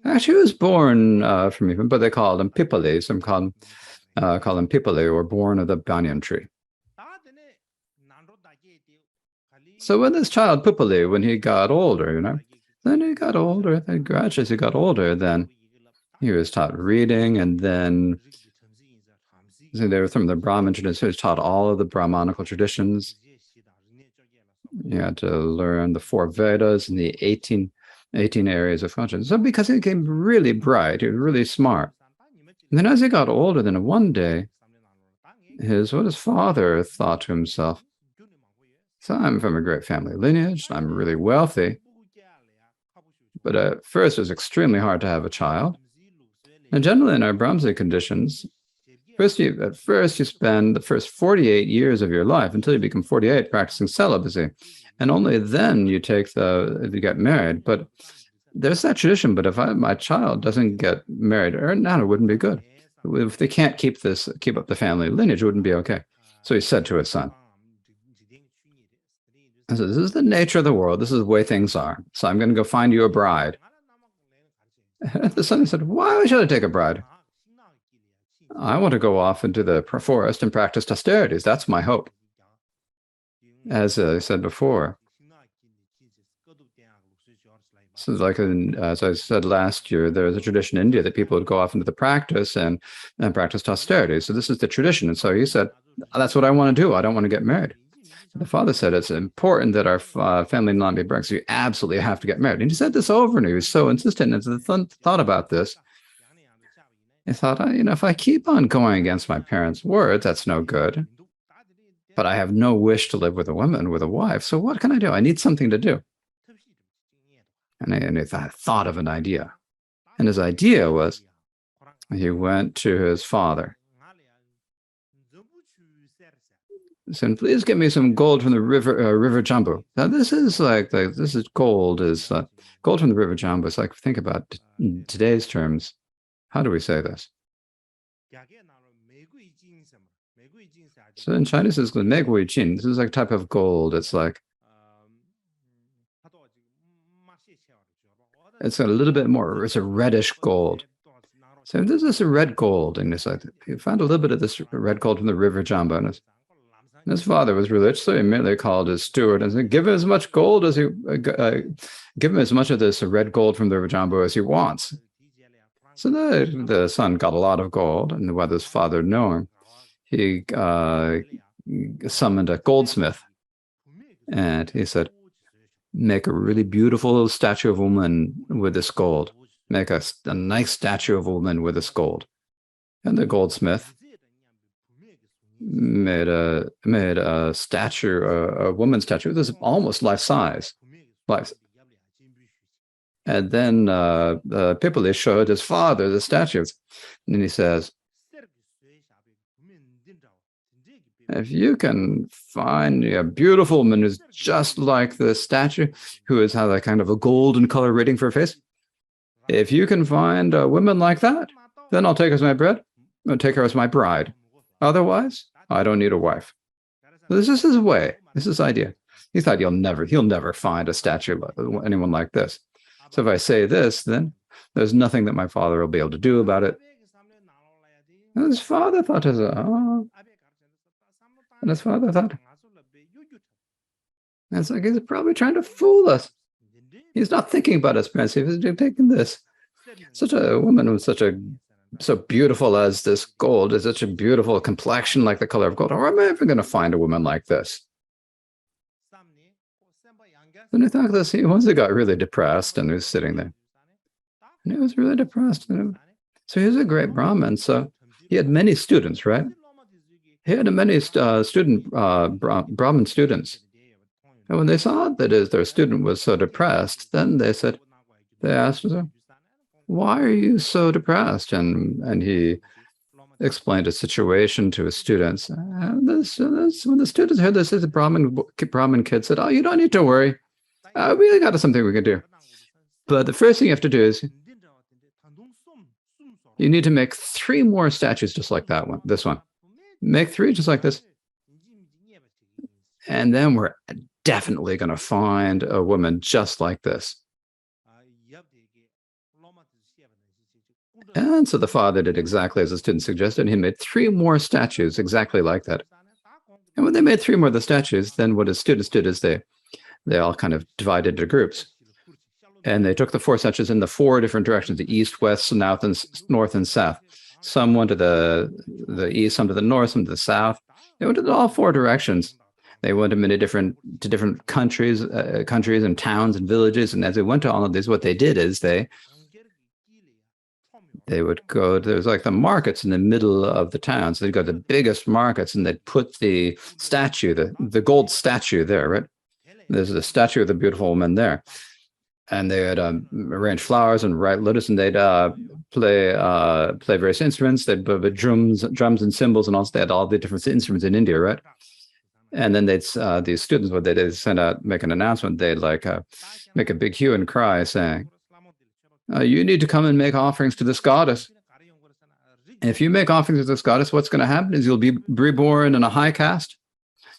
Actually, he was born from even, but they called him Pipali, so call him Pipali, or born of the banyan tree. So when this child Pipali, when he got older, then he got older, then gradually as he got older, then he was taught reading, and then they were from the Brahmin tradition, so he was taught all of the Brahmanical traditions. You had to learn the 4 Vedas and the 18 areas of consciousness. So because he became really bright, he was really smart. And then as he got older, then one day, his father thought to himself, so I'm from a great family lineage, I'm really wealthy, but at first it was extremely hard to have a child. And generally in our Brahmsy conditions, at first you spend the first 48 years of your life until you become 48 practicing celibacy. And only then you if you get married. But there's that tradition, but if my child doesn't get married, or not, it wouldn't be good. If they can't keep up the family lineage, it wouldn't be okay. So he said to his son, I said, this is the nature of the world. This is the way things are. So I'm going to go find you a bride. The son said, why should I take a bride? I want to go off into the forest and practice austerities. That's my hope. As I said before, so like as I said last year, there's a tradition in India that people would go off into the practice and practice austerity. So this is the tradition. And so he said, that's what I want to do. I don't want to get married. The father said, it's important that our family not be broken. So you absolutely have to get married. And he said this over and he was so insistent. And as I thought about this, I thought, if I keep on going against my parents' words, that's no good. But I have no wish to live with a woman, with a wife. So what can I do? I need something to do. And I thought of an idea. And his idea was, he went to his father. He said, please get me some gold from the river Jambu. Now this is gold gold from the river Jambu. It's like, think about in today's terms. How do we say this? So in Chinese, it's called Megui Jin. This is like a type of gold. It's like, it's a little bit more, it's a reddish gold. So this is a red gold. And it's like, he found a little bit of this red gold from the river Jambu. And his father was religious, so he immediately called his steward and said, give him as much gold as give him as much of this red gold from the river Jambu as he wants. So the son got a lot of gold, and whether his father knew him, he summoned a goldsmith, and he said, make a really beautiful statue of a woman with this gold. Make a nice statue of a woman with this gold. And the goldsmith made a statue, a woman's statue. This is almost life-size. And then Pipali showed his father the statues. And he says, if you can find a beautiful woman who's just like the statue, who has had a kind of a golden color rating for her face, if you can find a woman like that, then I'll take her as my bride. I'll take her as my bride. Otherwise, I don't need a wife. This is his way. This is his idea. He thought he'll never find a statue of anyone like this. So if I say this, then there's nothing that my father will be able to do about it. And his father thought, and his father thought, it's like he's probably trying to fool us. He's not thinking about his parents. He's taking this. Such a woman who's so beautiful as this gold, is such a beautiful complexion like the color of gold. Or am I ever going to find a woman like this? And I thought this, once he got really depressed and he was sitting there. And he was really depressed. So he was a great Brahmin. So he had many students, right? He had many Brahmin students. And when they saw that their student was so depressed, then they asked him, why are you so depressed? And he explained a situation to his students. And when the students heard this, the Brahmin kid said, oh, you don't need to worry. We got something we can do. But the first thing you have to do is you need to make 3 more statues just like that one, this one. Make 3 just like this. And then we're definitely going to find a woman just like this. And so the father did exactly as the student suggested. He made 3 more statues exactly like that. And when they made 3 more of the statues, then what his students did is they all kind of divided into groups. And they took the 4 statues in the 4 different directions, the east, west, north, and south. Some went to the east, some to the north, some to the south. They went to all 4 directions. They went to different countries and towns and villages. And as they went to all of these, what they did is they would go, there's like the markets in the middle of the town. So they'd go to the biggest markets and they'd put the statue, the gold statue there, right? There's a statue of the beautiful woman there. And they would arrange flowers and write letters, and they'd play various instruments. They'd put drums and cymbals, and also they had all the different instruments in India, right? And then these students, what they did is make an announcement. They'd make a big hue and cry saying, you need to come and make offerings to this goddess. And if you make offerings to this goddess, what's going to happen is you'll be reborn in a high caste.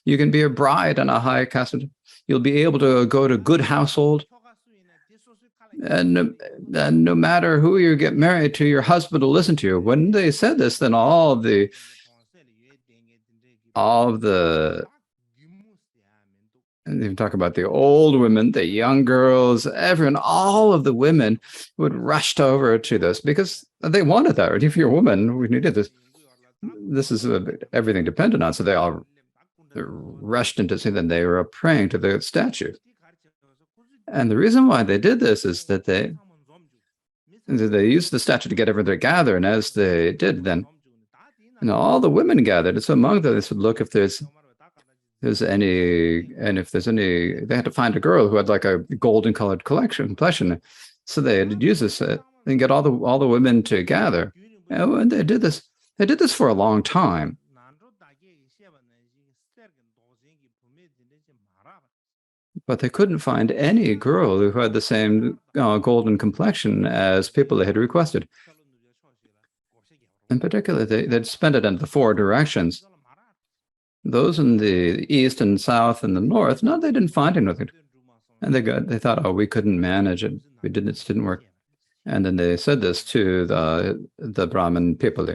You can be a bride in a high caste. you'll be able to go to good household, and no matter who you get married to, your husband will listen to you. When they said this, then all of the and they talk about the old women, the young girls, everyone, all of the women would rush over to this because they wanted that. Right? If you're a woman, we needed this. This is everything dependent on. So they all rushed into see. Then they were praying to the statue. And the reason why they did this is that they used the statue to get everyone to gather. And as they did, then all the women gathered. And so among them, they would look if there's any, and if there's any, they had to find a girl who had like a golden colored complexion. So they had to use this and get all the women to gather. And they did this. They did this for a long time. But they couldn't find any girl who had the same golden complexion as people they had requested. In particular, they'd spent it in the four directions. Those in the east and south and the north, no, they didn't find anything. And they thought, oh, we couldn't manage it. It didn't work. And then they said this to the Brahmin people.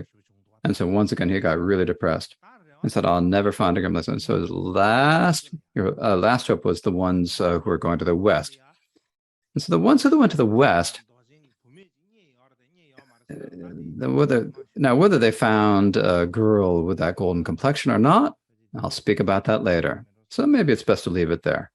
And so once again, he got really depressed and said, I'll never find a girl. And so his last hope was the ones who were going to the west. And so the ones who went to the west, whether they found a girl with that golden complexion or not, I'll speak about that later. So maybe it's best to leave it there.